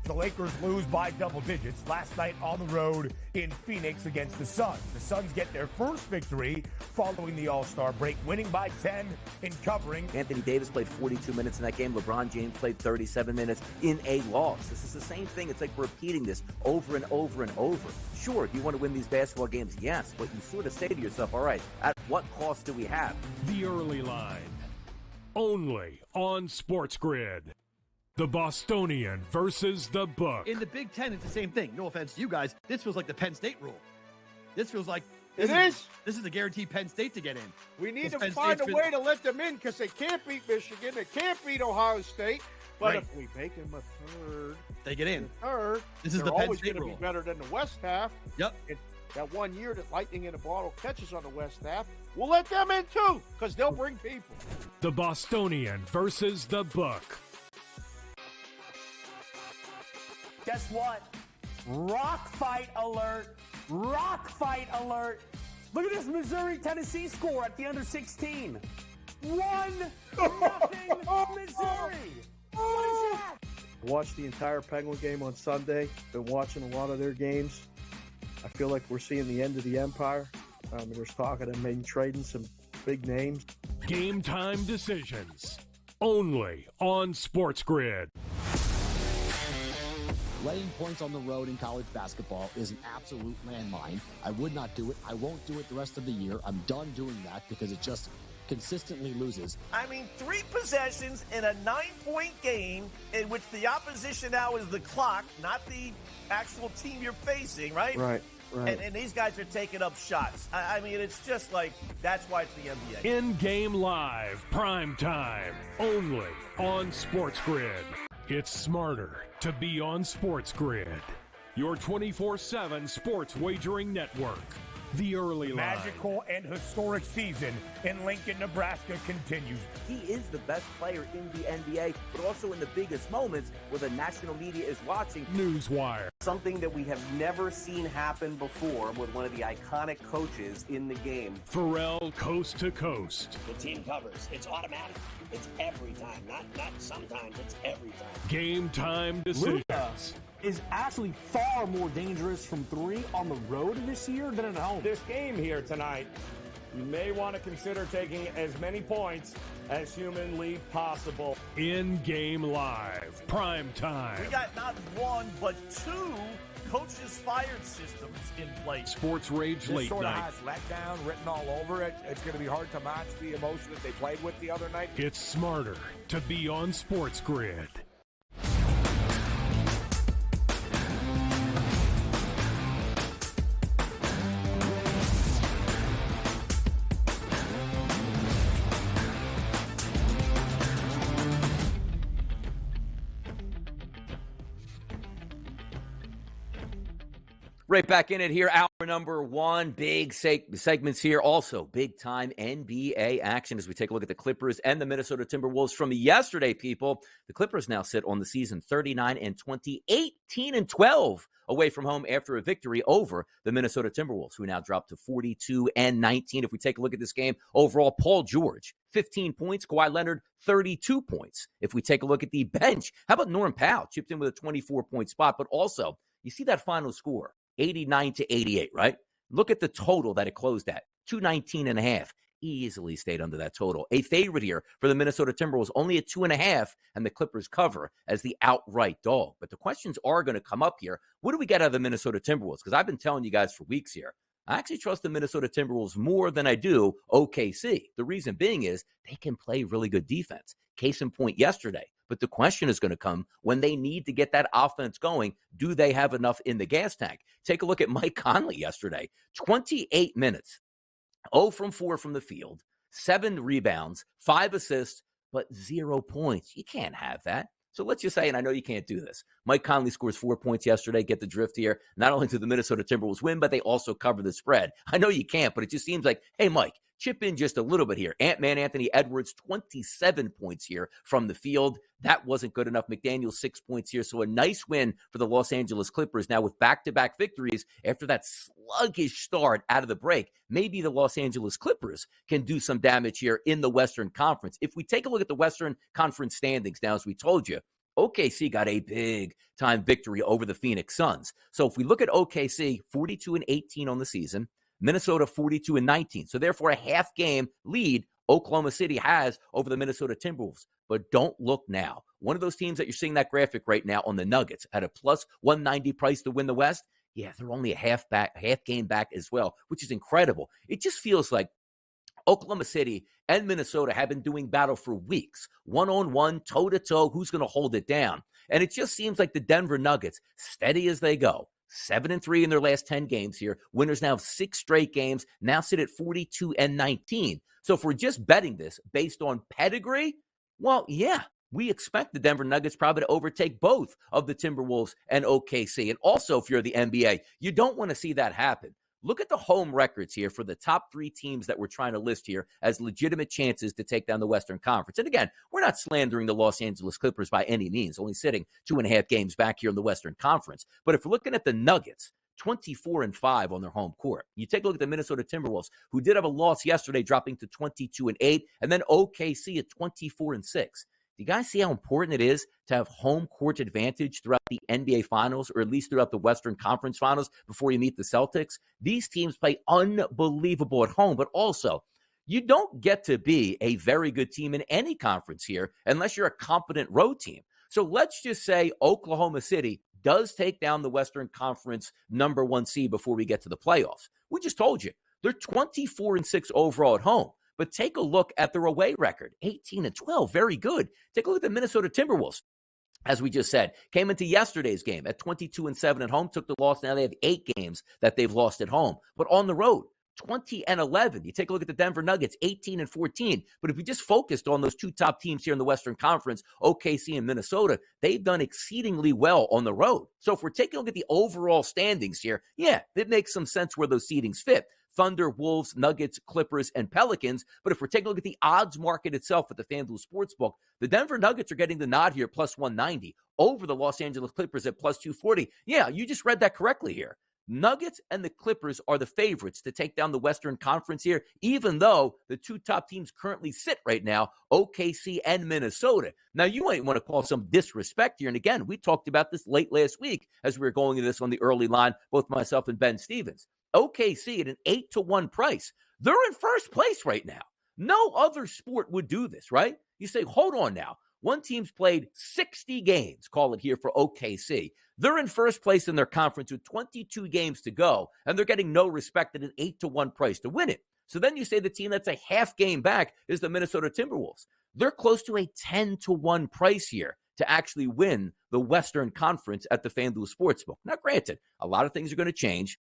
The Lakers lose by double digits last night on the road in Phoenix against the Suns. The Suns get their first victory following the All-Star break, winning by 10 in covering. Anthony Davis played 42 minutes in that game. LeBron James played 37 minutes in a loss. This is the same thing. It's like repeating this over and over and over. Sure, do you want to win these basketball games? Yes, but you sort of say to yourself, all right, at what cost do we have? The Early Line, only on SportsGrid. The Bostonian versus the Book. In the Big Ten, it's the same thing. No offense to you guys. This feels like the Penn State rule. This feels like this is a guaranteed Penn State to get in. We need to find a way to let them in because they can't beat Michigan. They can't beat Ohio State. But if we make them a third, they get in. Third, this is the Penn State rule. Be better than the West half. Yep. That 1 year that Lightning in a Bottle catches on the West half, we'll let them in too because they'll bring people. The Bostonian versus the Book. Guess what? Rock fight alert. Rock fight alert. Look at this Missouri-Tennessee score at the under 16. 1-0 Missouri. What is that? Watched the entire Penguin game on Sunday. Been watching a lot of their games. I feel like we're seeing the end of the empire. There's talk of them maybe trading some big names. Game time decisions. Only on SportsGrid. Laying points on the road in college basketball is an absolute landmine. I would not do it. I won't do it the rest of the year. I'm done doing that because it just consistently loses. I mean, 3 possessions in a 9-point game in which the opposition now is the clock, not the actual team you're facing, right? Right. And these guys are taking up shots. I mean, it's just like, that's why it's the NBA. In-game live, prime time, only on SportsGrid. It's smarter to be on SportsGrid, your 24/7 sports wagering network. The Early Line. Magical and historic season in Lincoln, Nebraska continues. He is the best player in the NBA, but also in the biggest moments where the national media is watching. Newswire. Something that we have never seen happen before with one of the iconic coaches in the game. Pharrell coast to coast. The team covers. It's automatic. It's every time. Not sometimes. It's every time. Game time decisions. Luka is actually far more dangerous from 3 on the road this year than at home. This game here tonight, you may want to consider taking as many points as humanly possible. In-game live, prime time. We got not 1, but 2 coaches fired systems in place. Sports Rage This late sort night. of has letdown written all over it. It's going to be hard to match the emotion that they played with the other night. It's smarter to be on SportsGrid. Right back in it here. Hour number one. Big segments here. Also, big-time NBA action as we take a look at the Clippers and the Minnesota Timberwolves from yesterday, people. The Clippers now sit on the season 39-20, 18-12 away from home after a victory over the Minnesota Timberwolves, who now dropped to 42-19. If we take a look at this game, overall, Paul George, 15 points. Kawhi Leonard, 32 points. If we take a look at the bench, how about Norm Powell? Chipped in with a 24-point spot, but also, you see that final score, 89-88, right? Look at the total that it closed at, 219.5. Easily stayed under that total. A favorite here for the Minnesota Timberwolves, only at 2.5, and the Clippers cover as the outright dog. But the questions are going to come up here. What do we get out of the Minnesota Timberwolves? Because I've been telling you guys for weeks here, I actually trust the Minnesota Timberwolves more than I do OKC. The reason being is they can play really good defense. Case in point yesterday. But the question is going to come when they need to get that offense going. Do they have enough in the gas tank? Take a look at Mike Conley yesterday. 28 minutes, 0 from 4 from the field, 7 rebounds, 5 assists, but 0 points. You can't have that. So let's just say, and I know you can't do this, Mike Conley scores 4 points yesterday. Get the drift here. Not only did the Minnesota Timberwolves win, but they also cover the spread. I know you can't, but it just seems like, hey, Mike, chip in just a little bit here. Ant-Man Anthony Edwards, 27 points here from the field. That wasn't good enough. McDaniel, 6 points here. So a nice win for the Los Angeles Clippers now with back-to-back victories after that sluggish start out of the break. Maybe the Los Angeles Clippers can do some damage here in the Western Conference. If we take a look at the Western Conference standings now, as we told you, OKC got a big-time victory over the Phoenix Suns. So if we look at OKC, 42-18 on the season, Minnesota 42-19. So therefore a half game lead Oklahoma City has over the Minnesota Timberwolves. But don't look now. One of those teams that you're seeing that graphic right now on the Nuggets at a plus 190 price to win the West. Yeah, they're only a half game back as well, which is incredible. It just feels like Oklahoma City and Minnesota have been doing battle for weeks, one-on-one, toe-to-toe, who's going to hold it down? And it just seems like the Denver Nuggets, steady as they go, 7-3 in their last 10 games here. Winners now have 6 straight games, now sit at 42-19. So if we're just betting this based on pedigree, well, yeah, we expect the Denver Nuggets probably to overtake both of the Timberwolves and OKC. And also, if you're the NBA, you don't want to see that happen. Look at the home records here for the top 3 teams that we're trying to list here as legitimate chances to take down the Western Conference. And again, we're not slandering the Los Angeles Clippers by any means, only sitting 2.5 games back here in the Western Conference. But if we're looking at the Nuggets, 24-5 on their home court. You take a look at the Minnesota Timberwolves, who did have a loss yesterday, dropping to 22-8, and then OKC at 24-6. Do you guys see how important it is to have home court advantage throughout the NBA Finals, or at least throughout the Western Conference Finals before you meet the Celtics? These teams play unbelievable at home, but also you don't get to be a very good team in any conference here unless you're a competent road team. So let's just say Oklahoma City does take down the Western Conference number 1 seed before we get to the playoffs. We just told you, they're 24-6 overall at home. But take a look at their away record, 18-12, very good. Take a look at the Minnesota Timberwolves. As we just said, came into yesterday's game at 22-7 at home, took the loss. Now they have 8 games that they've lost at home. But on the road, 20-11. You take a look at the Denver Nuggets, 18-14. But if we just focused on those 2 top teams here in the Western Conference, OKC and Minnesota, they've done exceedingly well on the road. So if we're taking a look at the overall standings here, yeah, it makes some sense where those seedings fit. Thunder, Wolves, Nuggets, Clippers, and Pelicans. But if we're taking a look at the odds market itself at the FanDuel Sportsbook, the Denver Nuggets are getting the nod here, plus 190, over the Los Angeles Clippers at plus 240. Yeah, you just read that correctly here. Nuggets and the Clippers are the favorites to take down the Western Conference here, even though the 2 top teams currently sit right now, OKC and Minnesota. Now, you might want to call some disrespect here. And again, we talked about this late last week as we were going into this on the early line, both myself and Ben Stevens. OKC at an 8-1 price. They're in first place right now. No other sport would do this, right? You say, hold on now. One team's played 60 games, call it here for OKC. They're in first place in their conference with 22 games to go, and they're getting no respect at an 8-1 price to win it. So then you say the team that's a half game back is the Minnesota Timberwolves. They're close to a 10-1 price here to actually win the Western Conference at the FanDuel Sportsbook. Now, granted, a lot of things are going to change.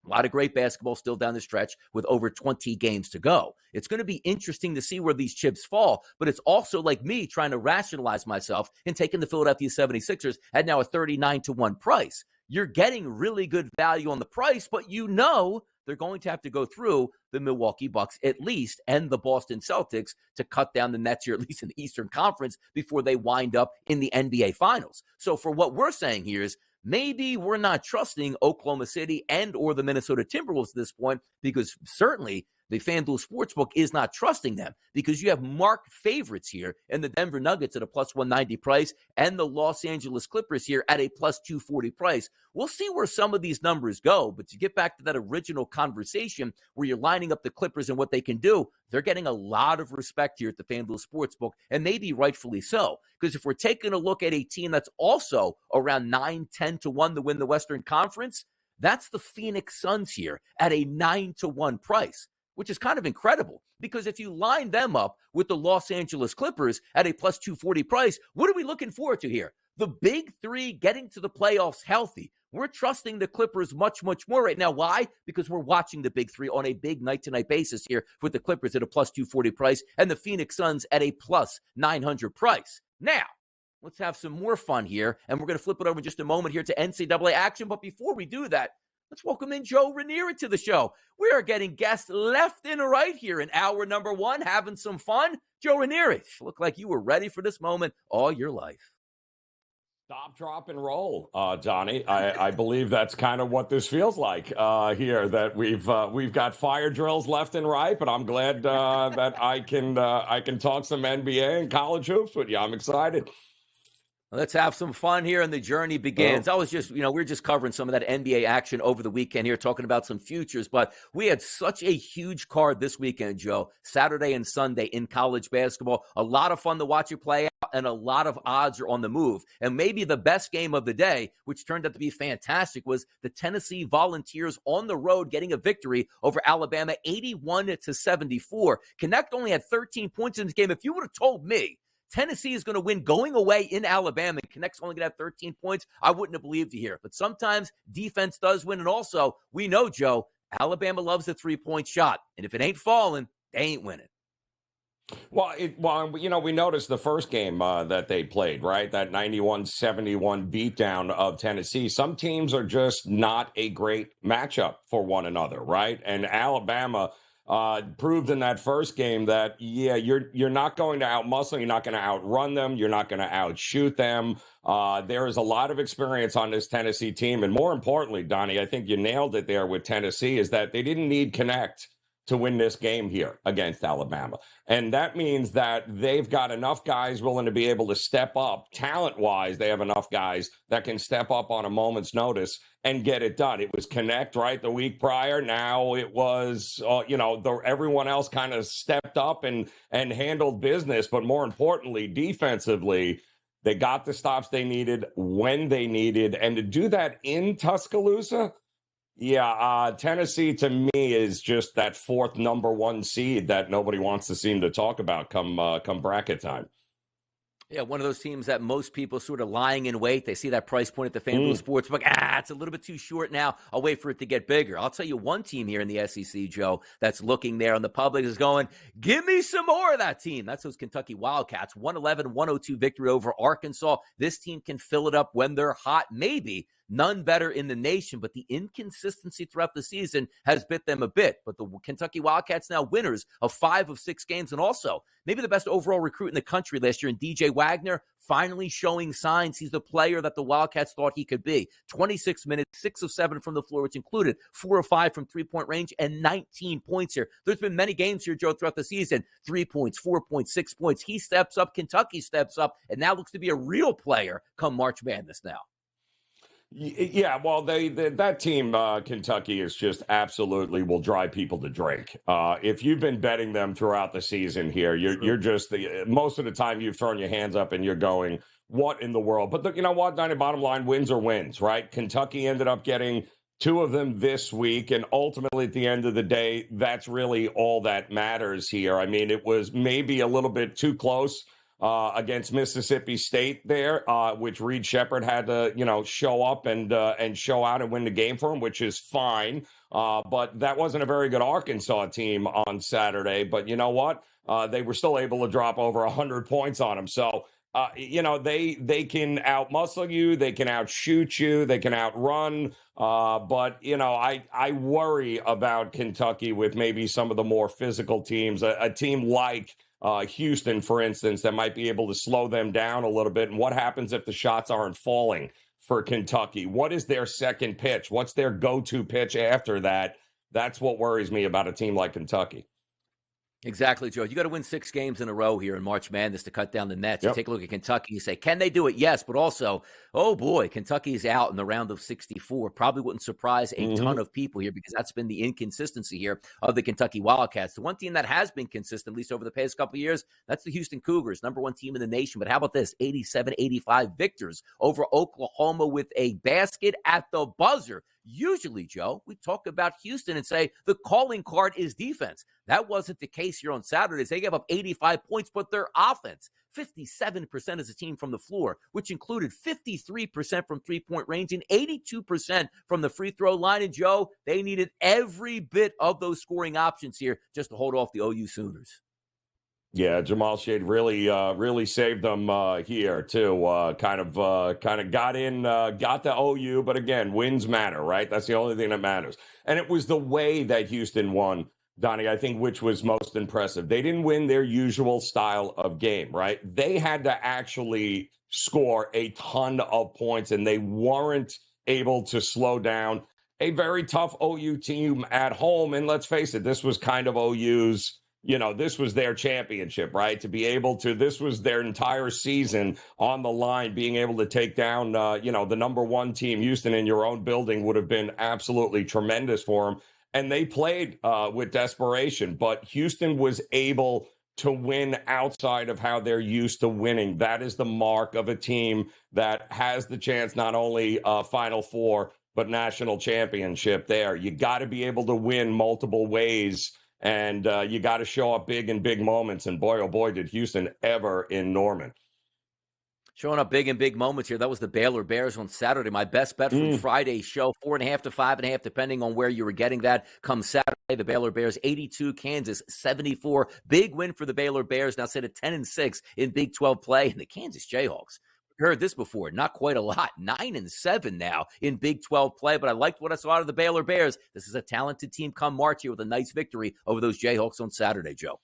A lot of great basketball still down the stretch with over 20 games to go. It's going to be interesting to see where these chips fall, but it's also like me trying to rationalize myself and taking the Philadelphia 76ers at now a 39-1 price. you're getting really good value on the price, but you know they're going to have to go through the Milwaukee Bucks at least and the Boston Celtics to cut down the nets here, at least in the Eastern Conference, before they wind up in the NBA Finals. So for what we're saying here is maybe we're not trusting Oklahoma City and or the Minnesota Timberwolves at this point, because certainly the FanDuel Sportsbook is not trusting them, because you have marked favorites here in the Denver Nuggets at a plus 190 price and the Los Angeles Clippers here at a plus 240 price. We'll see where some of these numbers go, but to get back to that original conversation where you're lining up the Clippers and what they can do, they're getting a lot of respect here at the FanDuel Sportsbook, and maybe rightfully so, because if we're taking a look at a team that's also around 9-10 to 1 to win the Western Conference, that's the Phoenix Suns here at a 9 to 1 price, which is kind of incredible, because if you line them up with the Los Angeles Clippers at a plus 240 price, what are we looking forward to here? The big three getting to the playoffs healthy. We're trusting the Clippers much, much more right now. Why? Because we're watching the big three on a big night-to-night basis here with the Clippers at a plus 240 price and the Phoenix Suns at a plus 900 price. Now, let's have some more fun here, and we're going to flip it over in just a moment here to NCAA action. But before we do that, let's welcome in Joe Ranieri to the show. We are getting guests left and right here in hour number one, having some fun. Joe Ranieri, look like you were ready for this moment all your life. Stop, drop, and roll, Donnie. I believe that's kind of what this feels like here. That we've got fire drills left and right, but I'm glad that I can talk some NBA and college hoops with you. I'm excited. Let's have some fun here, and the journey begins. I was just, we were just covering some of that NBA action over the weekend here, talking about some futures, but we had such a huge card this weekend, Joe, Saturday and Sunday in college basketball. A lot of fun to watch it play out, and a lot of odds are on the move. And maybe the best game of the day, which turned out to be fantastic, was the Tennessee Volunteers on the road getting a victory over Alabama, 81-74. Connect only had 13 points in this game. If you would have told me Tennessee is going to win going away in Alabama and Connect's only going to have 13 points, I wouldn't have believed you here. But sometimes defense does win. And also, we know, Joe, Alabama loves the three-point shot. And if it ain't falling, they ain't winning. Well, we noticed the first game that they played, right? That 91-71 beatdown of Tennessee. Some teams are just not a great matchup for one another, right? And Alabama proved in that first game that, you're not going to outmuscle, you're not going to outrun them, you're not going to outshoot them. There is a lot of experience on this Tennessee team. And more importantly, Donnie, I think you nailed it there with Tennessee, is that they didn't need Connect to win this game here against Alabama. And that means that they've got enough guys willing to be able to step up. Talent-wise, they have enough guys that can step up on a moment's notice and get it done. It was Connect, right, the week prior. Now it was, everyone else kind of stepped up and handled business. But more importantly, defensively, they got the stops they needed when they needed. And to do that in Tuscaloosa, Tennessee to me is just that fourth number one seed that nobody wants to seem to talk about come bracket time. Yeah, one of those teams that most people sort of lying in wait. They see that price point at the FanDuel Sportsbook. It's a little bit too short now. I'll wait for it to get bigger. I'll tell you one team here in the SEC, Joe, that's looking there on the public is going, give me some more of that team. That's those Kentucky Wildcats. 111-102 victory over Arkansas. This team can fill it up when they're hot, maybe. None better in the nation, but the inconsistency throughout the season has bit them a bit. But the Kentucky Wildcats now winners of 5 of 6 games, and also maybe the best overall recruit in the country last year in DJ Wagner, finally showing signs he's the player that the Wildcats thought he could be. 26 minutes, 6 of 7 from the floor, which included 4 of 5 from three-point range and 19 points here. There's been many games here, Joe, throughout the season. 3 points, 4 points, 6 points. He steps up, Kentucky steps up, and now looks to be a real player come March Madness now. Yeah, well, that team, Kentucky, is just absolutely will drive people to drink. If you've been betting them throughout the season here, you're just most of the time you've thrown your hands up and you're going, what in the world? But you know what, Donnie, bottom line, wins are wins, right? Kentucky ended up getting 2 of them this week, and ultimately at the end of the day, that's really all that matters here. I mean, it was maybe a little bit too close against Mississippi State there, which Reed Shepherd had to, show up and show out and win the game for him, which is fine. But that wasn't a very good Arkansas team on Saturday. But you know what? They were still able to drop over 100 points on them. So They can outmuscle you, they can outshoot you, they can outrun. But I worry about Kentucky with maybe some of the more physical teams, a team like Houston, for instance, that might be able to slow them down a little bit. And what happens if the shots aren't falling for Kentucky? What is their second pitch? What's their go-to pitch after that? That's what worries me about a team like Kentucky. Exactly, Joe. You got to win 6 games in a row here in March Madness to cut down the nets. Yep. You take a look at Kentucky, you say, can they do it? Yes, but also, oh boy, Kentucky is out in the round of 64. Probably wouldn't surprise a ton of people here because that's been the inconsistency here of the Kentucky Wildcats. The one team that has been consistent, at least over the past couple of years, that's the Houston Cougars, number 1 team in the nation. But how about this? 87-85 victors over Oklahoma with a basket at the buzzer. Usually, Joe, we talk about Houston and say the calling card is defense. That wasn't the case here on Saturdays. They gave up 85 points, but their offense, 57% as a team from the floor, which included 53% from three-point range and 82% from the free throw line. And, Joe, they needed every bit of those scoring options here just to hold off the OU Sooners. Yeah, Jamal Shade really saved them here too. Kind of got the OU, but again, wins matter, right? That's the only thing that matters. And it was the way that Houston won, Donnie, I think, which was most impressive. They didn't win their usual style of game, right? They had to actually score a ton of points, and they weren't able to slow down a very tough OU team at home. And let's face it, this was kind of OU's. This was their championship, right? To be able to, this was their entire season on the line, being able to take down, the number 1 team, Houston, in your own building would have been absolutely tremendous for them. And they played with desperation, but Houston was able to win outside of how they're used to winning. That is the mark of a team that has the chance, not only Final Four, but national championship there. You got to be able to win multiple ways. And you got to show up big in big moments. And boy, oh boy, did Houston ever in Norman. Showing up big in big moments here. That was the Baylor Bears on Saturday. My best bet from Friday's show, 4.5 to 5.5, depending on where you were getting that. Come Saturday, the Baylor Bears 82, Kansas 74. Big win for the Baylor Bears. Now sit at 10-6 in Big 12 play. And the Kansas Jayhawks. Heard this before, not quite a lot. 9-7 now in Big 12 play, but I liked what I saw out of the Baylor Bears. This is a talented team come March here with a nice victory over those Jayhawks on Saturday, Joe.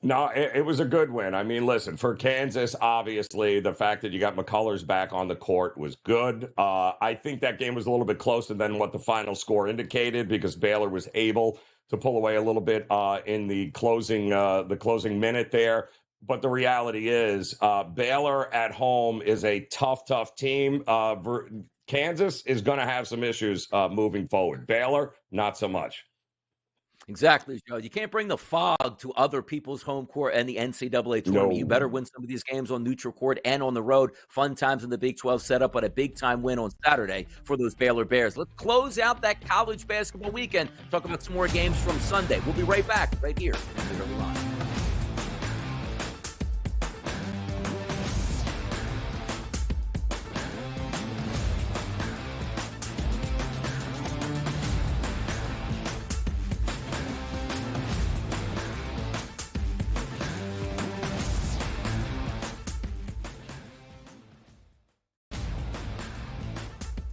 No, it was a good win. I mean, listen, for Kansas, obviously, the fact that you got McCullers back on the court was good. I think that game was a little bit closer than what the final score indicated because Baylor was able to pull away a little bit in the closing minute there. But the reality is Baylor at home is a tough team. Kansas is going to have some issues moving forward. Baylor, not so much. Exactly, Joe. You can't bring the fog to other people's home court and the NCAA tournament. No. You better win some of these games on neutral court and on the road. Fun times in the Big 12 setup, but a big-time win on Saturday for those Baylor Bears. Let's close out that college basketball weekend. Talk about some more games from Sunday. We'll be right back right here on the Early Line.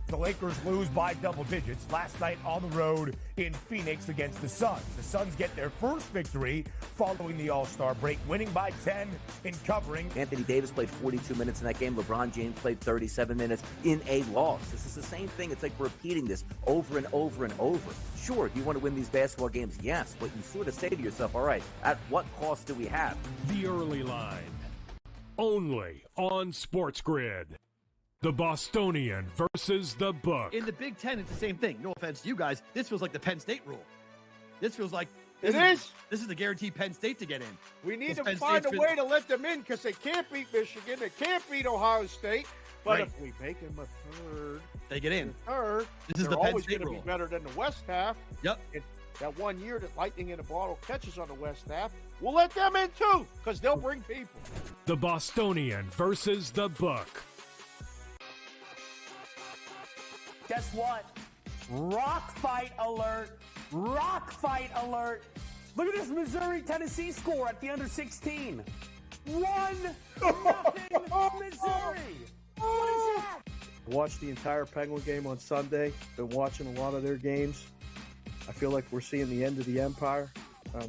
The Lakers lose by double digits last night on the road in Phoenix against the Suns. The Suns get their first victory following the All-Star break, winning by 10 in covering. Anthony Davis played 42 minutes in that game. LeBron James played 37 minutes in a loss. This is the same thing. It's like repeating this over and over and over. Sure, you want to win these basketball games, yes, but you sort of say to yourself, all right, at what cost do we have? The Early Line, only on SportsGrid. The Bostonian versus the Book. In the Big Ten, it's the same thing. No offense to you guys. This feels like the Penn State rule. This feels like this is the guaranteed Penn State to get in. We need to find a way to let them in because they can't beat Michigan. They can't beat Ohio State. But if we make them a third, they get in. This is the Penn State rule. Be better than the West half. Yep. That 1 year that Lightning in a Bottle catches on the West half, we'll let them in too because they'll bring people. The Bostonian versus the Book. Guess what? Rock fight alert. Rock fight alert. Look at this Missouri-Tennessee score at the under 16. 1-0 Missouri. What is that? Watched the entire Penguin game on Sunday. Been watching a lot of their games. I feel like we're seeing the end of the empire.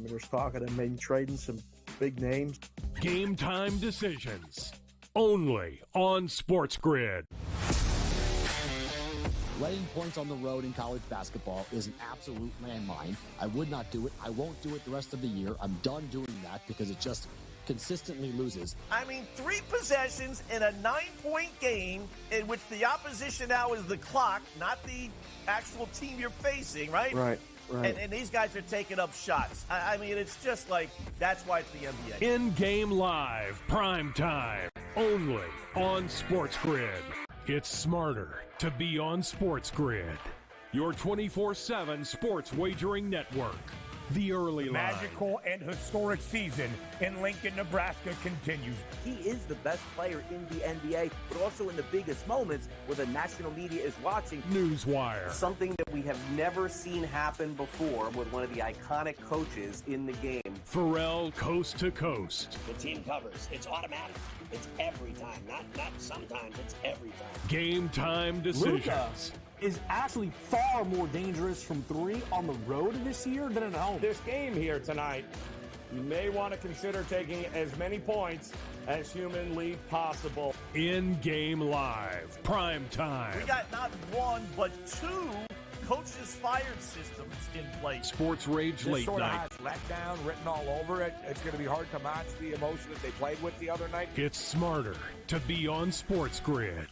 There's talk of them maybe trading some big names. Game time decisions. Only on SportsGrid. Laying points on the road in college basketball is an absolute landmine. I would not do it. I won't do it the rest of the year. I'm done doing that because it just consistently loses. I mean, 3 possessions in a 9-point game in which the opposition now is the clock, not the actual team you're facing, right? Right. And these guys are taking up shots. I mean, it's just like, that's why it's the NBA. In-game live, prime time, only on SportsGrid. It's smarter to be on SportsGrid, your 24/7 sports wagering network. The early line. Magical and historic season in Lincoln, Nebraska continues. He is the best player in the NBA, but also in the biggest moments where the national media is watching. Newswire. Something that we have never seen happen before with one of the iconic coaches in the game. Pharrell coast to coast. The team covers. It's automatic. It's every time. Not sometimes. It's every time. Game time decisions. Luka is actually far more dangerous from 3 on the road this year than at home. This game here tonight, you may want to consider taking as many points as humanly possible. In-game live, prime time. We got not 1, but 2 coaches fired systems in place. Sports Rage Late sort Night. of has letdown written all over it. It's going to be hard to match the emotion that they played with the other night. It's smarter to be on SportsGrid.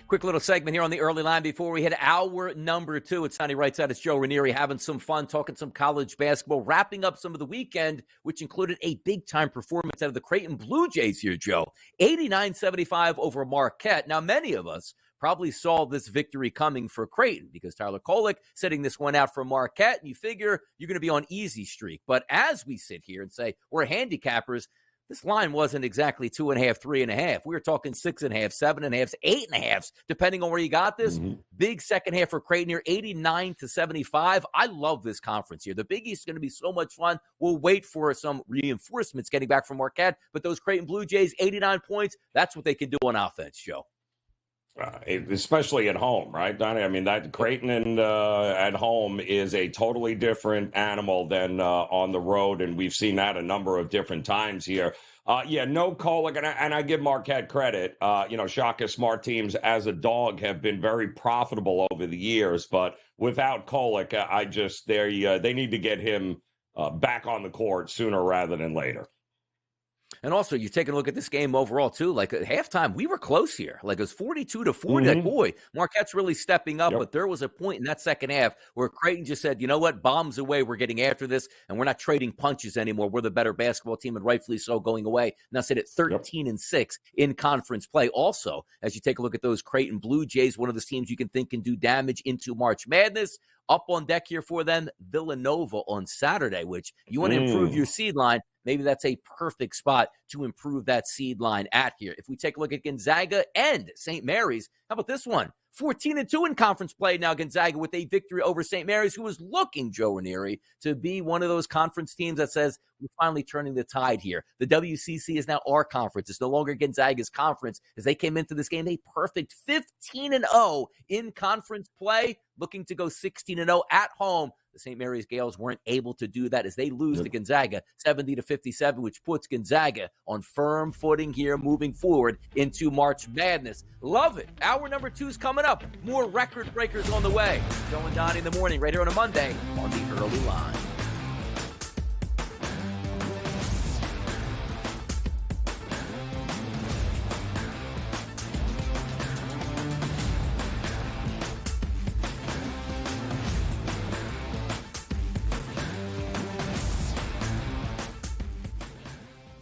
Quick little segment here on the early line before we hit hour number 2. It's Donnie right side. It's Joe Ranieri having some fun, talking some college basketball, wrapping up some of the weekend, which included a big-time performance out of the Creighton Blue Jays here, Joe. 89-75 over Marquette. Now, many of us probably saw this victory coming for Creighton because Tyler Kolek setting this one out for Marquette, and you figure you're going to be on easy streak. But as we sit here and say we're handicappers, this line wasn't exactly 2.5, 3.5. We were talking 6.5, 7.5, 8.5, depending on where you got this. Big second half for Creighton here, 89-75. I love this conference here. The Big East is going to be so much fun. We'll wait for some reinforcements getting back from Marquette. But those Creighton Blue Jays, 89 points, that's what they can do on offense, Joe. Especially at home, right, Donnie? I mean, that Creighton and at home is a totally different animal than on the road, and we've seen that a number of different times here. No Kolek, and I give Marquette credit. Shaka Smart teams as a dog have been very profitable over the years, but without Kolek, they need to get him back on the court sooner rather than later. And also, you take a look at this game overall, too. Like, at halftime, we were close here. Like, it was 42-40. Like, boy, Marquette's really stepping up. But there was a point in that second half where Creighton just said, you know what, bombs away. We're getting after this, and we're not trading punches anymore. We're the better basketball team, and rightfully so, going away. And that's it at 13-6 in conference play. Also, as you take a look at those Creighton Blue Jays, one of those teams you can think can do damage into March Madness. Up on deck here for them, Villanova on Saturday, which you want to improve your seed line. Maybe that's a perfect spot to improve that seed line at here. If we take a look at Gonzaga and St. Mary's, how about this one? 14-2 in conference play now, Gonzaga, with a victory over St. Mary's, who was looking, Joe Ranieri, to be one of those conference teams that says, we're finally turning the tide here. The WCC is now our conference. It's no longer Gonzaga's conference. As they came into this game, a perfect 15-0 in conference play, looking to go 16-0 at home. The St. Mary's Gales weren't able to do that as they lose to Gonzaga 70-57, which puts Gonzaga on firm footing here moving forward into March Madness. Love it. Hour number 2 is coming up. More record breakers on the way. Joe and Donnie in the morning right here on a Monday on the Early Line.